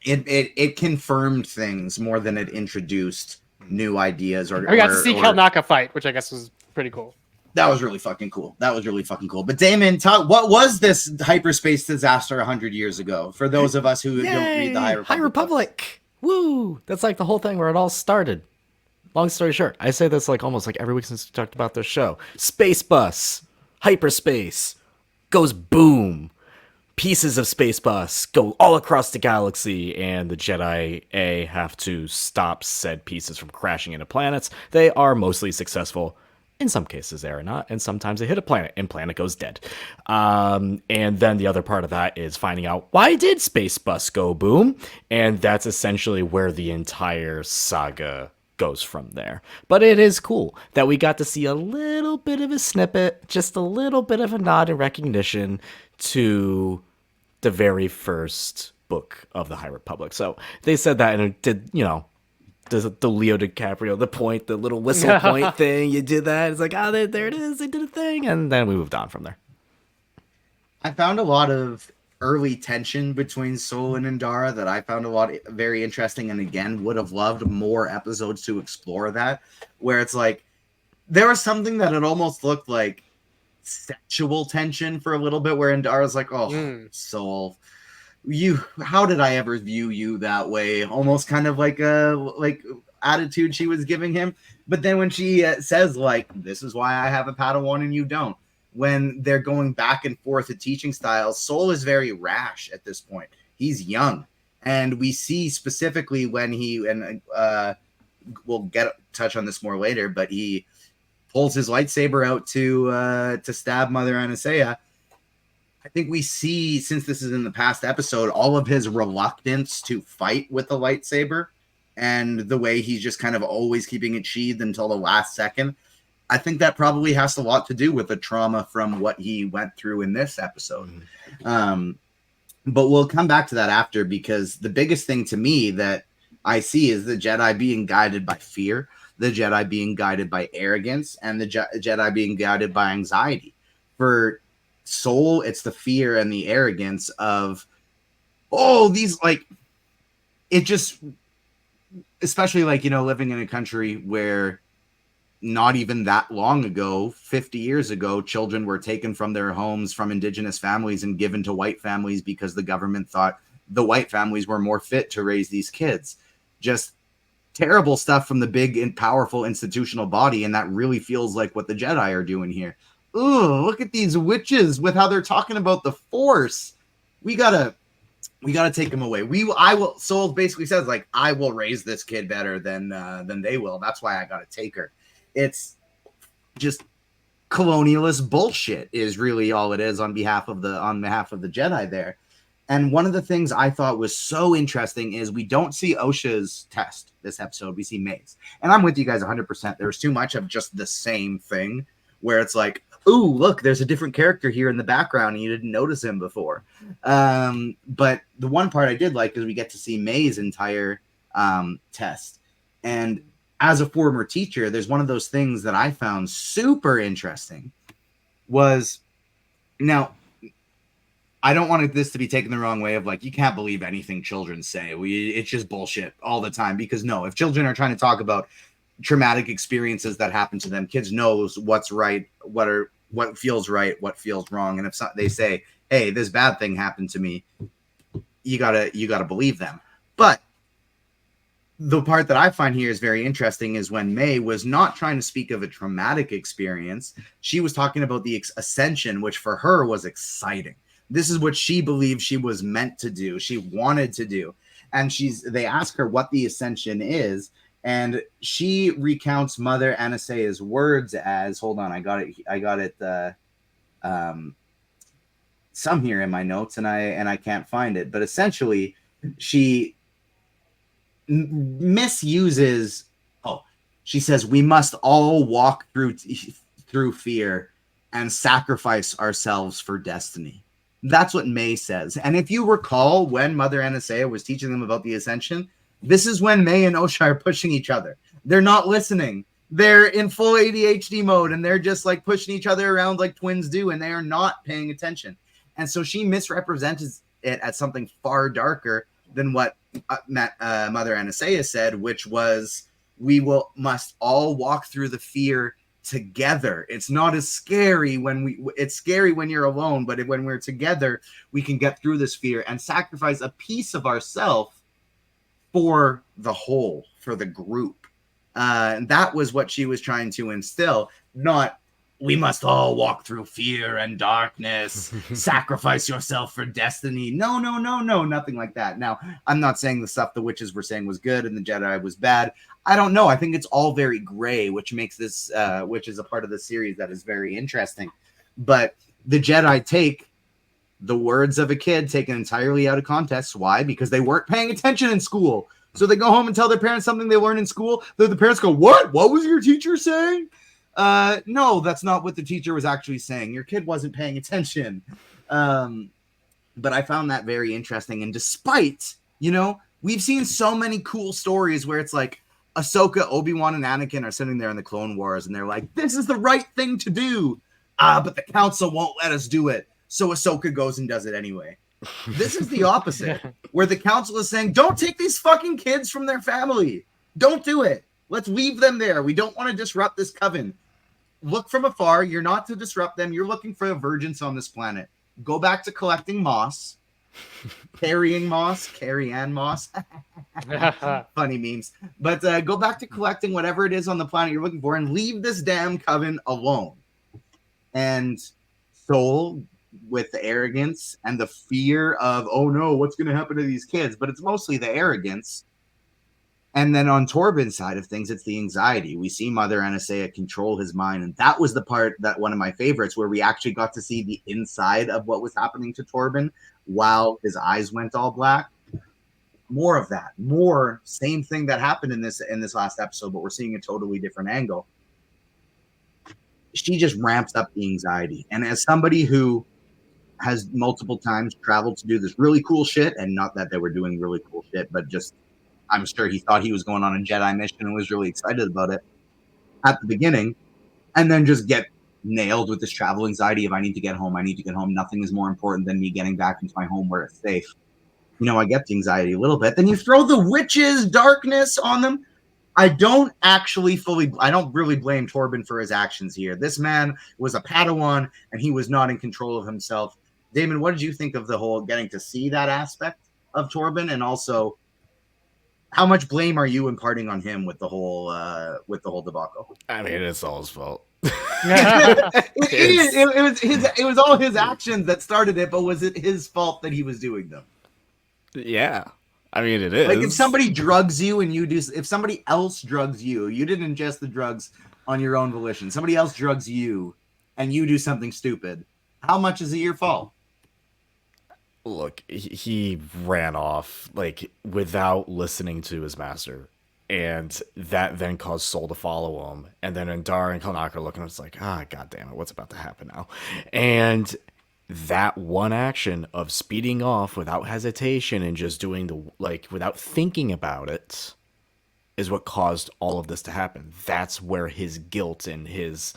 A: It confirmed things more than it introduced new ideas. Or
C: we got to see Kelnaka fight, which I guess was pretty cool.
A: That was really fucking cool. But Damon, what was this hyperspace disaster 100 years ago? For those of us who don't read the High Republic.
B: Woo! That's like the whole thing where it all started. Long story short, I say this like almost like every week since we talked about this show. Space bus, hyperspace, goes boom. Pieces of space bus go all across the galaxy, and the Jedi have to stop said pieces from crashing into planets. They are mostly successful. In some cases, they are not, and sometimes they hit a planet, and planet goes dead. And then the other part of that is finding out, why did space bus go boom? And that's essentially where the entire saga goes from there. But it is cool that we got to see a little bit of a snippet, just a little bit of a nod and recognition to the very first book of the High Republic. So they said that, and it did, you know, the Leo DiCaprio, the little whistle point thing, you did that. It's like, there it is, they did a thing, and then we moved on from there.
A: I found a lot of early tension between Soul and Indara that I found very interesting, and again, would have loved more episodes to explore that, where it's like, there was something that it almost looked like sexual tension for a little bit, where Indara's like, Soul, how did I ever view you that way? Almost kind of like attitude she was giving him. But then when she says like, this is why I have a Padawan and you don't, when they're going back and forth to teaching styles, Soul is very rash at this point. He's young, and we see specifically when we'll touch on this more later, but he pulls his lightsaber out to stab Mother Anastasia. I think we see, since this is in the past episode, all of his reluctance to fight with the lightsaber and the way he's just kind of always keeping it sheathed until the last second. I think that probably has a lot to do with the trauma from what he went through in this episode. But we'll come back to that after, because the biggest thing to me that I see is the Jedi being guided by fear. the Jedi being guided by arrogance and the Jedi being guided by anxiety. For Soul, it's the fear and the arrogance of, oh, these, like, it just, especially, like, you know, living in a country where not even that long ago, 50 years ago, children were taken from their homes from indigenous families and given to white families because the government thought the white families were more fit to raise these kids. Just terrible stuff from the big and powerful institutional body, and that really feels like what the Jedi are doing here. Ooh, look at these witches with how they're talking about the Force. We gotta take them away. I will. Soul basically says, like, I will raise this kid better than they will. That's why I gotta take her. It's just colonialist bullshit is really all it is on behalf of the Jedi there. And one of the things I thought was so interesting is we don't see Osha's test this episode. We see May's. And I'm with you guys 100%. There's too much of just the same thing where it's like, ooh, look, there's a different character here in the background and you didn't notice him before. But the one part I did like is we get to see May's entire test. And as a former teacher, there's one of those things that I found super interesting was, now, I don't want this to be taken the wrong way of like, you can't believe anything children say. It's just bullshit all the time, because no, if children are trying to talk about traumatic experiences that happen to them, kids knows what's right, what feels right, what feels wrong. And if they say, hey, this bad thing happened to me, you gotta believe them. But the part that I find here is very interesting is when May was not trying to speak of a traumatic experience. She was talking about the ascension, which for her was exciting. This is what she believed she was meant to do. She wanted to do. And they ask her what the ascension is. And she recounts Mother Anastaea's words as, hold on, I got it some here in my notes and I can't find it. But essentially she misuses, she says, we must all walk through fear and sacrifice ourselves for destiny. That's what May says. And if you recall, when Mother Anastasia was teaching them about the ascension, this is when May and Osha are pushing each other. They're not listening. They're in full ADHD mode, and they're just like pushing each other around like twins do, and they are not paying attention. And so she misrepresents it as something far darker than what Mother Anastasia said, which was, must all walk through the fear together. It's not as scary it's scary when you're alone, but when we're together, we can get through this fear and sacrifice a piece of ourselves for the whole, for the group. And that was what she was trying to instill, not we must all walk through fear and darkness, sacrifice yourself for destiny. No, nothing like that. Now, I'm not saying the stuff the witches were saying was good and the Jedi was bad. I don't know. I think it's all very gray, which makes this, which is a part of the series that is very interesting. But the Jedi take the words of a kid taken entirely out of context. Why? Because they weren't paying attention in school. So they go home and tell their parents something they learned in school. The parents go, what? What was your teacher saying? No, that's not what the teacher was actually saying. Your kid wasn't paying attention. But I found that very interesting. And despite, we've seen so many cool stories where it's like Ahsoka, Obi-Wan, and Anakin are sitting there in the Clone Wars and they're like, this is the right thing to do. But the council won't let us do it. So Ahsoka goes and does it anyway. This is the opposite, where the council is saying, don't take these fucking kids from their family. Don't do it. Let's leave them there. We don't want to disrupt this coven. Look from afar. You're not to disrupt them. You're looking for a virgins on this planet. Go back to collecting moss, carrying moss, carry-on moss. Funny memes. But go back to collecting whatever it is on the planet you're looking for and leave this damn coven alone. And Soul, with the arrogance and the fear of, oh no, what's going to happen to these kids? But it's mostly the arrogance. And then on Torben's side of things, it's the anxiety. We see Mother Anastasia control his mind. And that was the part that one of my favorites, where we actually got to see the inside of what was happening to Torben while his eyes went all black. More of that. More same thing that happened in this last episode, but we're seeing a totally different angle. She just ramps up the anxiety. And as somebody who has multiple times traveled to do this really cool shit, and not that they were doing really cool shit, but just I'm sure he thought he was going on a Jedi mission and was really excited about it at the beginning, and then just get nailed with this travel anxiety of I need to get home, I need to get home. Nothing is more important than me getting back into my home where it's safe. I get the anxiety a little bit. Then you throw the witches' darkness on them. I don't really blame Torben for his actions here. This man was a Padawan and he was not in control of himself. Damon, what did you think of the whole getting to see that aspect of Torben, and also how much blame are you imparting on him with the whole debacle?
B: I mean, it's all his fault.
A: It was all his actions that started it, but was it his fault that he was doing them?
B: Yeah. I mean, it is.
A: Like, if somebody drugs you and if somebody else drugs you, you didn't ingest the drugs on your own volition. Somebody else drugs you and you do something stupid. How much is it your fault?
B: Look, he ran off, like, without listening to his master. And that then caused Soul to follow him. And then Indar and Kalnaka looking, it's like, god damn it, what's about to happen now? And that one action of speeding off without hesitation and just doing without thinking about it is what caused all of this to happen. That's where his guilt and his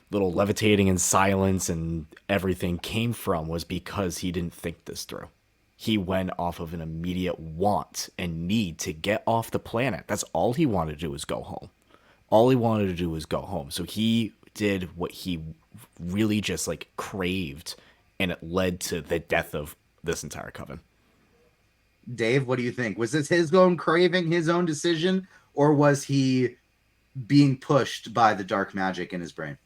B: little levitating in silence and everything came from, was because he didn't think this through. He went off of an immediate want and need to get off the planet. That's all he wanted to do, was go home. All he wanted to do was go home. So he did what he really just craved, and it led to the death of this entire coven.
A: Dave, what do you think? Was this his own craving, his own decision, or was he being pushed by the dark magic in his brain?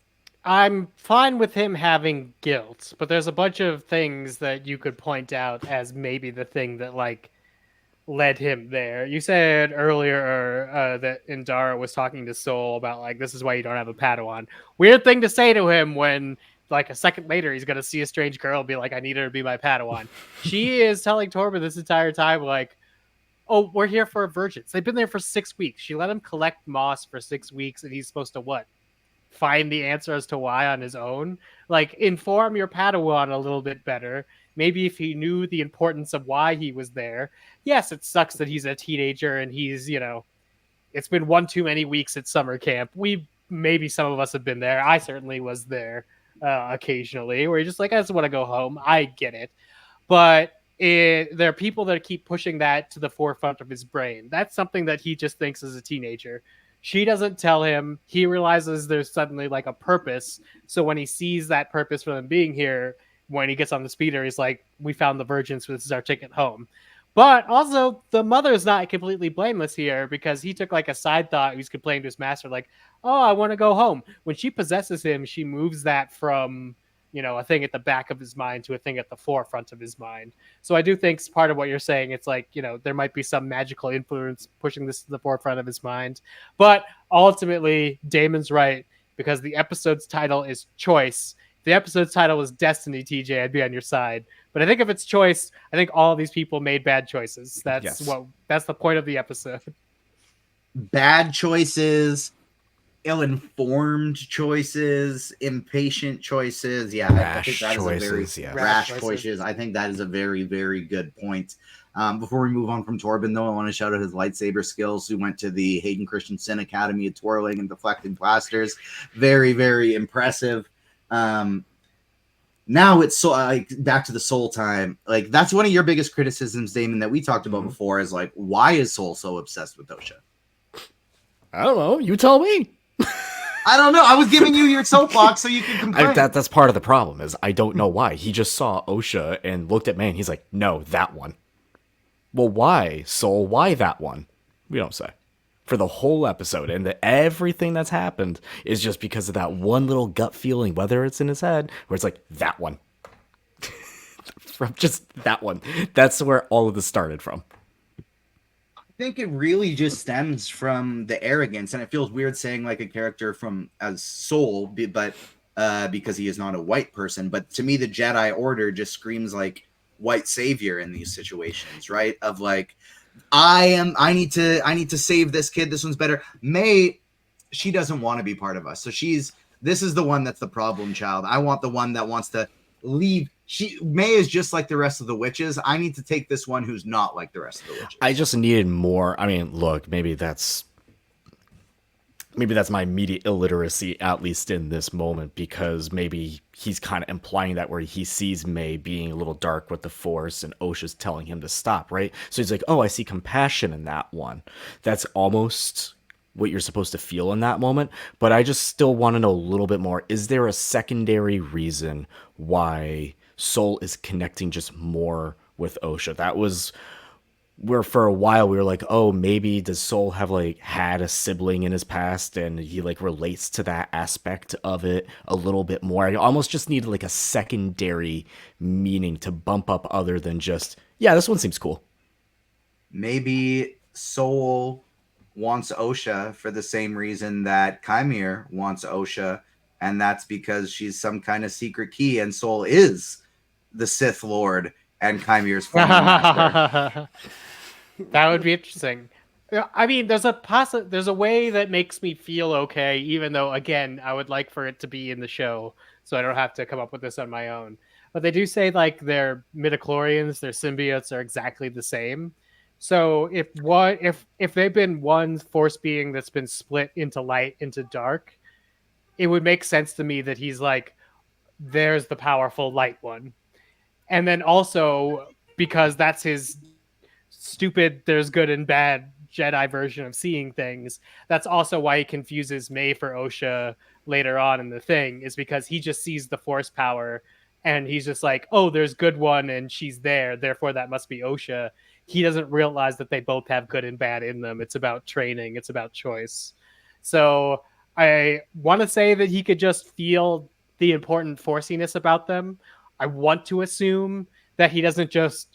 C: I'm fine with him having guilt, but there's a bunch of things that you could point out as maybe the thing that led him there. You said earlier that Indara was talking to Soul about this is why you don't have a Padawan. Weird thing to say to him when a second later he's gonna see a strange girl and be like, I need her to be my Padawan. She is telling Torben this entire time oh, we're here for virgins. They've been there for 6 weeks. She let him collect moss for 6 weeks, and he's supposed to what? Find the answer as to why on his own? Inform your Padawan a little bit better. Maybe if he knew the importance of why he was there. Yes, it sucks that he's a teenager and he's, it's been one too many weeks at summer camp. Maybe some of us have been there. I certainly was there occasionally, where you're just I just want to go home. I get it. But there are people that keep pushing that to the forefront of his brain. That's something that he just thinks as a teenager. She doesn't tell him. He realizes there's suddenly a purpose. So when he sees that purpose for them being here, when he gets on the speeder, he's like, we found the virgins, so this is our ticket home. But also, the mother's not completely blameless here, because he took a side thought. He's complaining to his master, oh, I want to go home. When she possesses him, she moves that from a thing at the back of his mind to a thing at the forefront of his mind. So I do think it's part of what you're saying. It's there might be some magical influence pushing this to the forefront of his mind. But ultimately, Damon's right, because the episode's title is Choice. If the episode's title was Destiny, TJ, I'd be on your side. But I think if it's Choice, I think all of these people made bad choices. That's the point of the episode.
A: Bad choices, ill-informed choices, impatient choices. Yeah, I think that is a very rash choices. I think that is a very, very good point. Before we move on from Torben, though, I want to shout out his lightsaber skills. Who went to the Hayden Christensen Academy of Twirling and Deflecting Blasters. Very, very impressive. Now it's back to the Soul time. That's one of your biggest criticisms, Damon, that we talked about before. Is why is Soul so obsessed with Osha?
B: I don't know. You tell me.
A: I don't know. I was giving you your soapbox so you can complain.
B: That's part of the problem. Is I don't know why. He just saw Osha and looked at man. He's like, no, that one. Well, why, Soul? Why that one? We don't say. For the whole episode, and everything that's happened is just because of that one little gut feeling, whether it's in his head or it's that one. From just that one. That's where all of this started from.
A: I think it really just stems from the arrogance, and it feels weird saying a character from as Soul, but because he is not a white person. But to me, the Jedi Order just screams white savior in these situations, right? Of I need to save this kid. This one's better. May, she doesn't want to be part of us. So this is the one that's the problem child. I want the one that wants to leave. May is just like the rest of the witches. I need to take this one who's not like the rest of the witches.
B: I just needed more. I mean, look, maybe that's my immediate illiteracy, at least in this moment, because maybe he's kind of implying that where he sees May being a little dark with the Force and Osha's telling him to stop, right? So he's like, oh, I see compassion in that one. That's almost what you're supposed to feel in that moment. But I just still want to know a little bit more. Is there a secondary reason why Soul is connecting just more with Osha? That was where for a while we were like, oh, maybe does Soul have like had a sibling in his past and he like relates to that aspect of it a little bit more. I almost just needed like a secondary meaning to bump up other than just, yeah, this one seems cool.
A: Maybe Soul wants Osha for the same reason that Chimere wants Osha, and that's because she's some kind of secret key, and Soul is the Sith Lord and Chimere's former master.
C: That would be interesting. Yeah, I mean, there's a way that makes me feel okay, even though, again, I would like for it to be in the show, so I don't have to come up with this on my own. But they do say like their midichlorians, their symbiotes are exactly the same. So if they've been one force being that's been split into light into dark, it would make sense to me that he's like, there's the powerful light one, and then also because that's his stupid there's good and bad Jedi version of seeing things. That's also why he confuses May for Osha later on in the thing, is because he just sees the force power and he's just like, oh, there's good one and she's there, therefore that must be Osha. He doesn't realize that they both have good and bad in them. It's about training, it's about choice. So I want to say that he could just feel the important forciness about them. I want to assume that he doesn't just,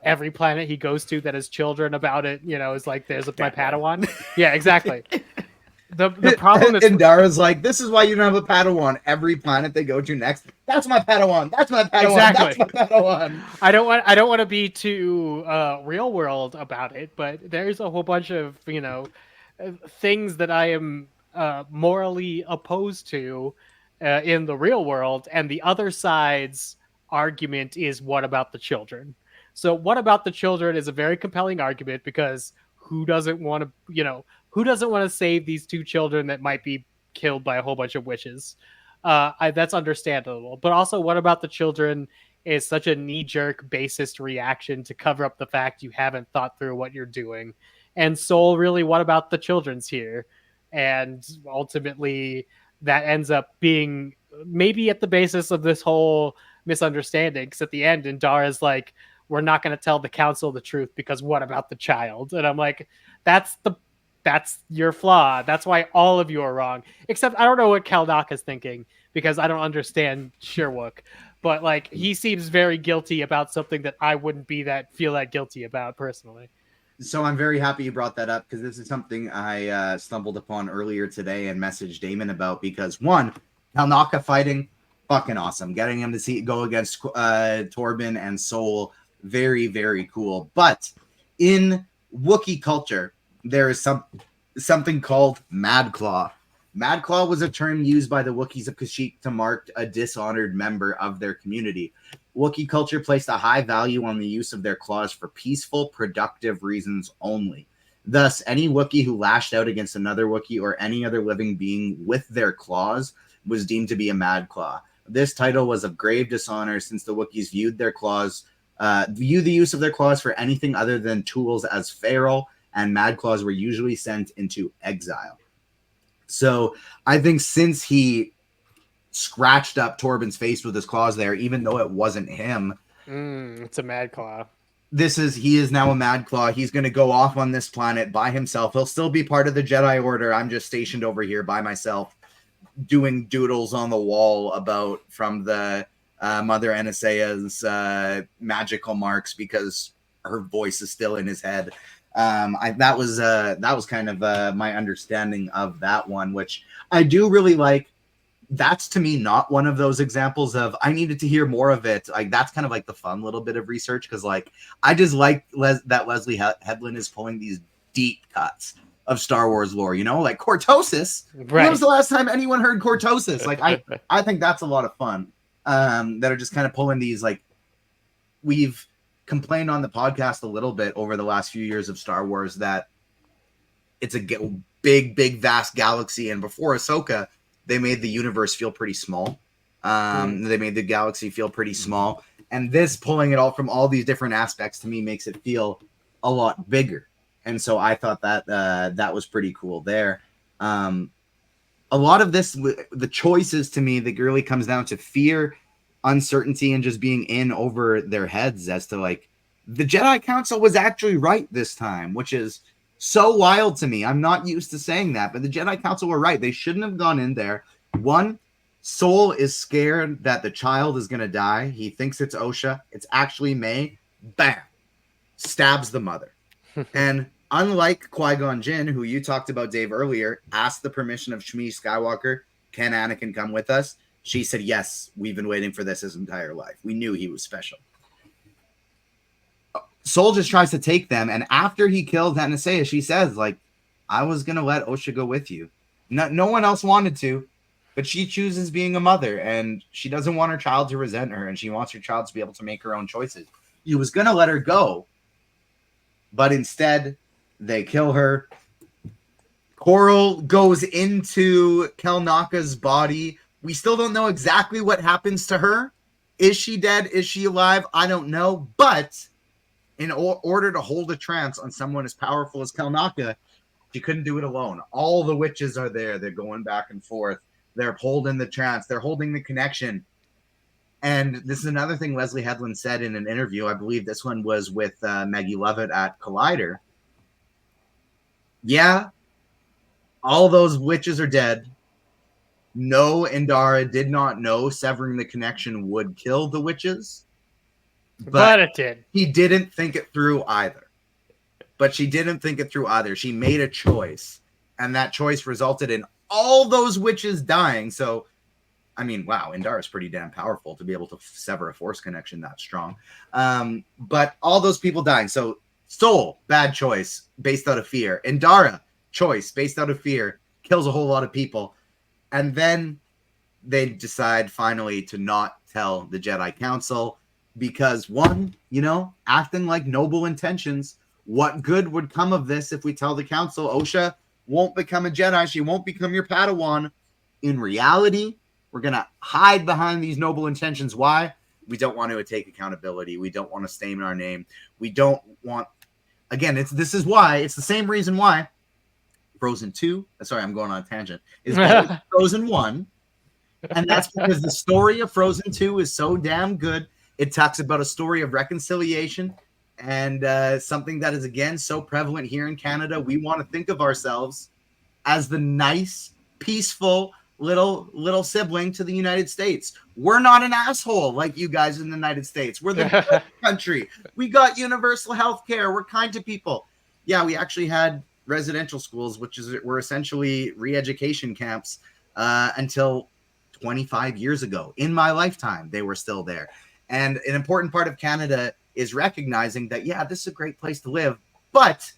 C: every planet he goes to that has children about it, is like, there's my Padawan. Yeah, exactly. The problem is,
A: and Dara's like, this is why you don't have a Padawan. Every planet they go to next, that's my Padawan. That's my Padawan.
C: Exactly.
A: That's my Padawan.
C: I don't want to be too real world about it, but there's a whole bunch of things that I am morally opposed to in the real world, and the other side's argument is, what about the children? So what about the children is a very compelling argument, because who doesn't want to save these two children that might be killed by a whole bunch of witches? That's understandable. But also, what about the children is such a knee-jerk basist reaction to cover up the fact you haven't thought through what you're doing. And Soul, really, what about the children's here? And ultimately, that ends up being maybe at the basis of this whole misunderstanding. Because at the end, Indara's like, we're not going to tell the council the truth because what about the child? And I'm like, that's your flaw. That's why all of you are wrong. Except I don't know what Kaldaka's thinking, because I don't understand Sherwook. But like, he seems very guilty about something that I wouldn't feel that guilty about personally.
A: So I'm very happy you brought that up, because this is something I stumbled upon earlier today and messaged Damon about, because one, Kalnaka fighting, fucking awesome. Getting him to go against Torben and Soul, very, very cool. But in Wookiee culture, there is something called Mad Claw. Mad Claw was a term used by the Wookiees of Kashyyyk to mark a dishonored member of their community. Wookiee culture placed a high value on the use of their claws for peaceful, productive reasons only. Thus, any Wookiee who lashed out against another Wookiee or any other living being with their claws was deemed to be a Mad Claw. This title was of grave dishonor, since the Wookiees viewed the use of their claws for anything other than tools as feral, and Mad Claws were usually sent into exile. So I think since he scratched up Torben's face with his claws there, even though it wasn't him,
C: it's a Mad Claw.
A: He is now a Mad Claw. He's going to go off on this planet by himself. He'll still be part of the Jedi Order. I'm just stationed over here by myself, doing doodles on the wall from the Mother Anasea's magical marks, because her voice is still in his head. That was kind of my understanding of that one, which I do really like. That's to me not one of those examples of I needed to hear more of it. Like, that's kind of like the fun little bit of research, because like I just like that Leslie Headland is pulling these deep cuts of Star Wars lore, like cortosis. Right. When was the last time anyone heard cortosis? Like I think that's a lot of fun. that are just kind of pulling these, like, we've complained on the podcast a little bit over the last few years of Star Wars that it's a big, vast galaxy. And before Ahsoka, they made the universe feel pretty small. They made the galaxy feel pretty small. And this, pulling it all from all these different aspects, to me makes it feel a lot bigger. And so I thought that that was pretty cool there. A lot of this, the choices to me, that really comes down to fear, uncertainty, and just being in over their heads as to, like, the Jedi Council was actually right this time, which is so wild to me. I'm not used to saying that, but the Jedi Council were right. They shouldn't have gone in there. One, Sol is scared that the child is going to die. He thinks it's Osha. It's actually May. Bam. Stabs the mother. And unlike Qui-Gon Jinn, who you talked about, Dave, earlier, asked the permission of Shmi Skywalker, can Anakin come with us? She said, yes, we've been waiting for this his entire life. We knew he was special. Sol just tries to take them, and after he killed Anastasia, she says, like, I was going to let Osha go with you. No one else wanted to, but she chooses being a mother, and she doesn't want her child to resent her, and she wants her child to be able to make her own choices. He was going to let her go, but instead, they kill her. Coral goes into Kelnaka's body. We still don't know exactly what happens to her. Is she dead? Is she alive? I don't know. But in order to hold a trance on someone as powerful as Kelnaka, she couldn't do it alone. All the witches are there. They're going back and forth. They're holding the trance. They're holding the connection. And this is another thing Leslie Headland said in an interview. I believe this one was with Maggie Lovett at Collider. Yeah, all those witches are dead. No, Indara did not know severing the connection would kill the witches.
C: But it did.
A: He didn't think it through either. She made a choice. And that choice resulted in all those witches dying. So, I mean, wow, Indara's pretty damn powerful to be able to sever a force connection that strong. But all those people dying. So, Sol, bad choice, based out of fear. Indara, choice, based out of fear, kills a whole lot of people. And then they decide finally to not tell the Jedi Council because, one, acting like noble intentions. What good would come of this if we tell the Council Osha won't become a Jedi? She won't become your Padawan. In reality, we're going to hide behind these noble intentions. Why? We don't want to take accountability. We don't want to stain our name. We don't want... Again, this is why. It's the same reason why Frozen 2, sorry, I'm going on a tangent, is better than Frozen 1. And that's because the story of Frozen 2 is so damn good. It talks about a story of reconciliation and something that is, again, so prevalent here in Canada. We want to think of ourselves as the nice, peaceful little sibling to the United States. We're not an asshole like you guys in the United States. We're the good country. We got universal health care. We're kind to people. Yeah, we actually had residential schools, were essentially re-education camps until 25 years ago. In my lifetime, they were still there. And an important part of Canada is recognizing that, yeah, this is a great place to live, but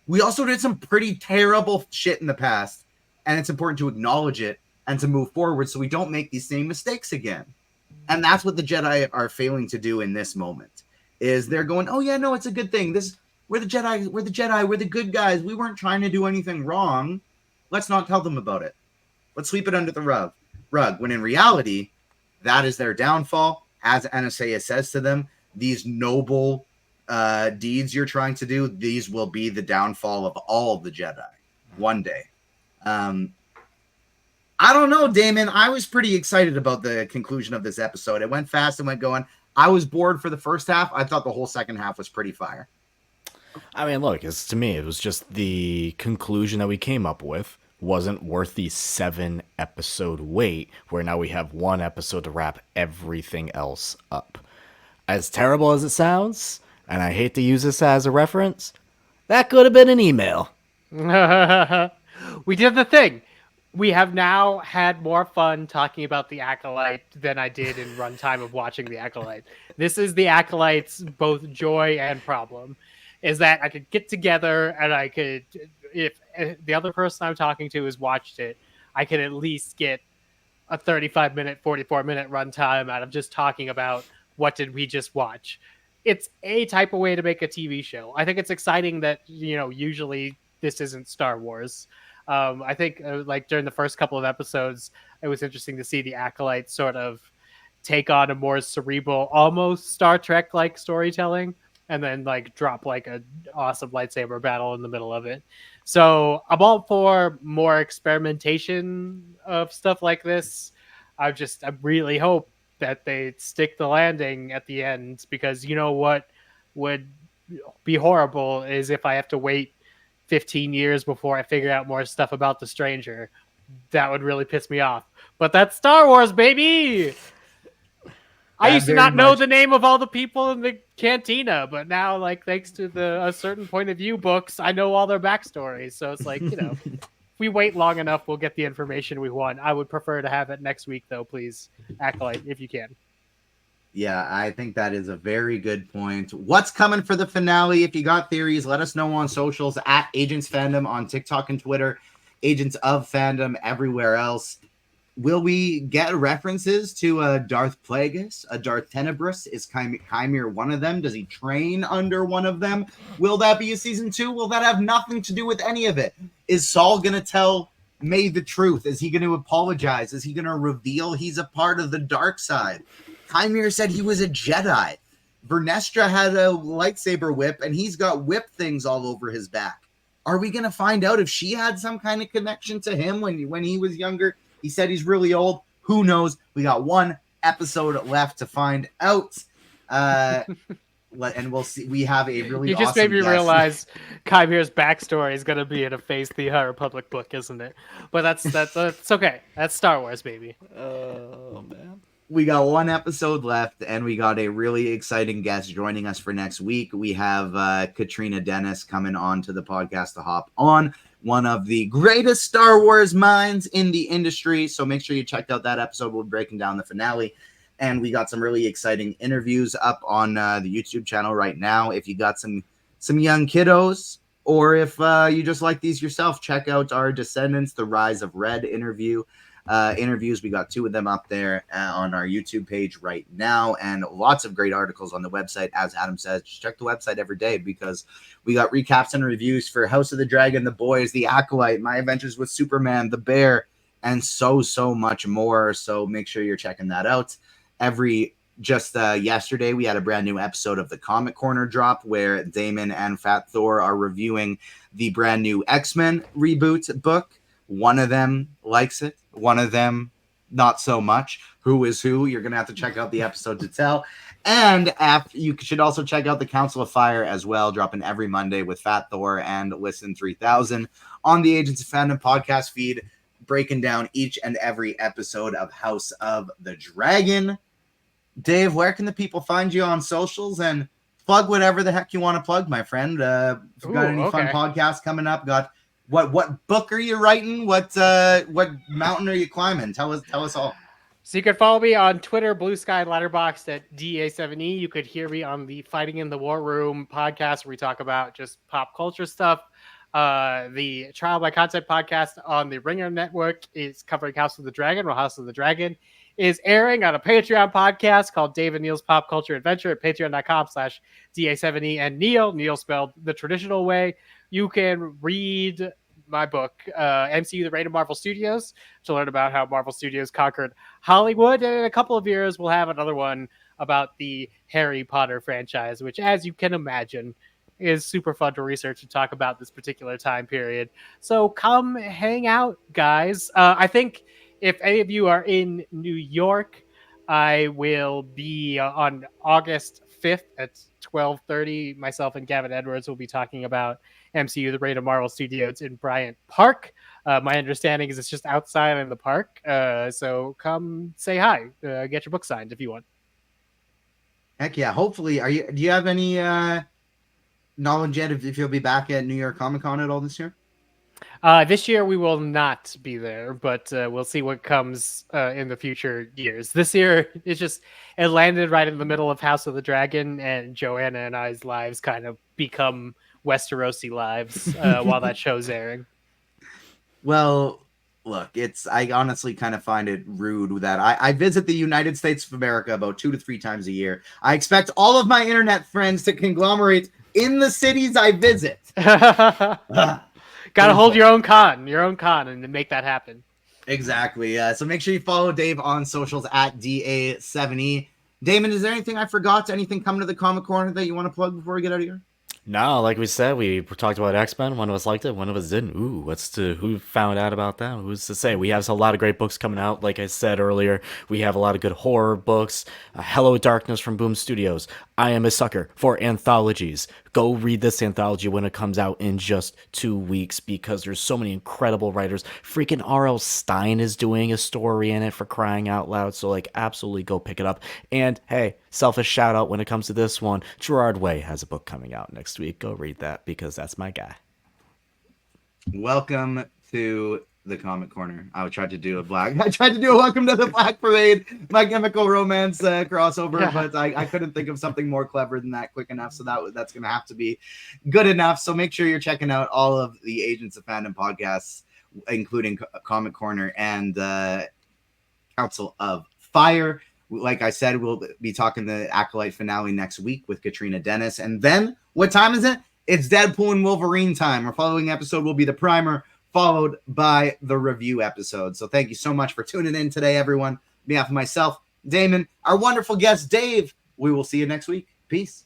A: we also did some pretty terrible shit in the past, and it's important to acknowledge it and to move forward so we don't make these same mistakes again. And that's what the Jedi are failing to do in this moment, is they're going, oh yeah, no, it's a good thing. We're the Jedi, we're the good guys. We weren't trying to do anything wrong. Let's not tell them about it. Let's sweep it under the rug. When in reality, that is their downfall. As Anastasia says to them, these noble deeds you're trying to do, these will be the downfall of all the Jedi one day. I don't know, Damon. I was pretty excited about the conclusion of this episode. It went fast and went going. I was bored for the first half. I thought the whole second half was pretty fire.
B: I mean, look, to me, it was just the conclusion that we came up with wasn't worth the 7-episode wait, where now we have 1 episode to wrap everything else up. As terrible as it sounds, and I hate to use this as a reference, that could have been an email.
C: We did the thing. We have now had more fun talking about the Acolyte than I did in runtime of watching the Acolyte. This is the Acolyte's both joy and problem, is that I could get together and I could, if the other person I'm talking to has watched it, I could at least get a 35-minute, 44-minute runtime out of just talking about what did we just watch. It's a type of way to make a TV show. I think it's exciting that, usually this isn't Star Wars. I think like during the first couple of episodes, it was interesting to see the Acolyte sort of take on a more cerebral, almost Star Trek like storytelling, and then like drop like a awesome lightsaber battle in the middle of it. So I'm all for more experimentation of stuff like this. I really hope that they stick the landing at the end, because you know what would be horrible is if I have to wait 15 years before I figure out more stuff about the Stranger. That would really piss me off. But that's Star Wars, baby. I
A: That
C: used to
A: very
C: not know
A: much.
C: the name of all the people in the cantina, but now, like, thanks to a certain point of view books, I know all their backstories. So it's like, if we wait long enough, we'll get the information we want. I would prefer to have it next week, though. Please, Acolyte, if you can.
A: Yeah, I think that is a very good point. What's coming for the finale? If you got theories, let us know on socials at Agents Fandom on TikTok and Twitter, Agents of Fandom everywhere else. Will we get references to a Darth Plagueis, a Darth Tenebrous? Is Chimere one of them? Does he train under one of them? Will that be a season 2? Will that have nothing to do with any of it? Is Saul going to tell May the truth? Is he going to apologize? Is he going to reveal he's a part of the dark side? Chimere said he was a Jedi. Vernestra had a lightsaber whip, and he's got whip things all over his back. Are we going to find out if she had some kind of connection to him when he was younger? He said he's really old. Who knows? We got one episode left to find out. And we'll see. We have a really
C: You just
A: awesome
C: made me
A: guest.
C: realize Chimere's backstory is going to be in a Phase the High Republic book, isn't it? But that's okay. That's Star Wars, baby.
B: Oh, man.
A: We got one episode left, and we got a really exciting guest joining us for next week. We have Katrina Dennis coming on to the podcast to hop on, one of the greatest Star Wars minds in the industry. So make sure you check out that episode. We're breaking down the finale. And we got some really exciting interviews up on the YouTube channel right now. If you got some young kiddos, or if you just like these yourself, check out our Descendants, The Rise of Red interviews. We got 2 of them up there on our YouTube page right now, and lots of great articles on the website. As Adam says, just check the website every day, because we got recaps and reviews for House of the Dragon, The Boys, The Acolyte, My Adventures with Superman, The Bear, and so much more. So make sure you're checking that out. Yesterday we had a brand new episode of the Comic Corner drop, where Damon and Fat Thor are reviewing the brand new X-Men reboot book. One of them likes it, one of them not so much. Who is who? You're gonna have to check out the episode to tell. And you should also check out the Council of Fire as well, dropping every Monday with Fat Thor and Listen 3000 on the Agents of Fandom podcast feed, breaking down each and every episode of House of the Dragon. Dave, where can the people find you on socials, and plug whatever the heck you want to plug, my friend? If you've got any fun podcasts coming up, got what book are you writing? What mountain are you climbing? Tell us all.
C: So you can follow me on Twitter, Blue Sky, Letterboxd at DA7E. You could hear me on the Fighting in the War Room podcast, where we talk about just pop culture stuff. The Trial by Concept podcast on the Ringer Network is covering House of the Dragon, while House of the Dragon is airing on a Patreon podcast called Dave and Neil's Pop Culture Adventure at patreon.com/DA7E. And Neil spelled the traditional way. You can read my book, MCU The Reign of Marvel Studios, to learn about how Marvel Studios conquered Hollywood. And in a couple of years, we'll have another one about the Harry Potter franchise, which, as you can imagine, is super fun to research and talk about this particular time period. So come hang out, guys. I think if any of you are in New York, I will be on August 5th at 12:30. Myself and Gavin Edwards will be talking about MCU The Reign of Marvel Studios in Bryant Park. My understanding is it's just outside in the park. So come say hi. Get your book signed if you want.
A: Heck yeah. Hopefully, do you have any knowledge yet if you'll be back at New York Comic Con at all this year?
C: This year we will not be there, but we'll see what comes in the future years. This year, it landed right in the middle of House of the Dragon, and Joanna and I's lives kind of become Westerosi lives while that show's airing.
A: Well, Look, I honestly kind of find it rude that I visit the United States of America about 2 to 3 times a year. I expect all of my internet friends to conglomerate in the cities I visit.
C: Gotta hold your own con, and then make that happen.
A: Exactly. So make sure you follow Dave on socials at DA7E. Damon, is there anything I forgot? Anything coming to the Comic Corner that you want to plug before we get out of here?
B: No, like we said, we talked about X-Men. One of us liked it, one of us didn't. Ooh, who found out about that? Who's to say? We have a lot of great books coming out. Like I said earlier, we have a lot of good horror books. Hello Darkness from Boom Studios. I am a sucker for anthologies. Go read this anthology when it comes out in just 2 weeks because there's so many incredible writers. Freaking R.L. Stine is doing a story in it, for crying out loud. So, like, absolutely go pick it up. And hey, selfish shout out when it comes to this one. Gerard Way has a book coming out next week. Go read that because that's my guy.
A: Welcome to the Comic Corner. I tried to do a Welcome to the Black Parade, My Chemical Romance crossover, but I couldn't think of something more clever than that quick enough. So that's going to have to be good enough. So make sure you're checking out all of the Agents of Fandom podcasts, including Comic Corner and Council of Fire. Like I said, we'll be talking the Acolyte finale next week with Katrina Dennis. And then what time is it? It's Deadpool and Wolverine time. Our following episode will be the primer, followed by the review episode. So thank you so much for tuning in today, everyone. On behalf of myself, Damon, our wonderful guest, Dave, we will see you next week. Peace.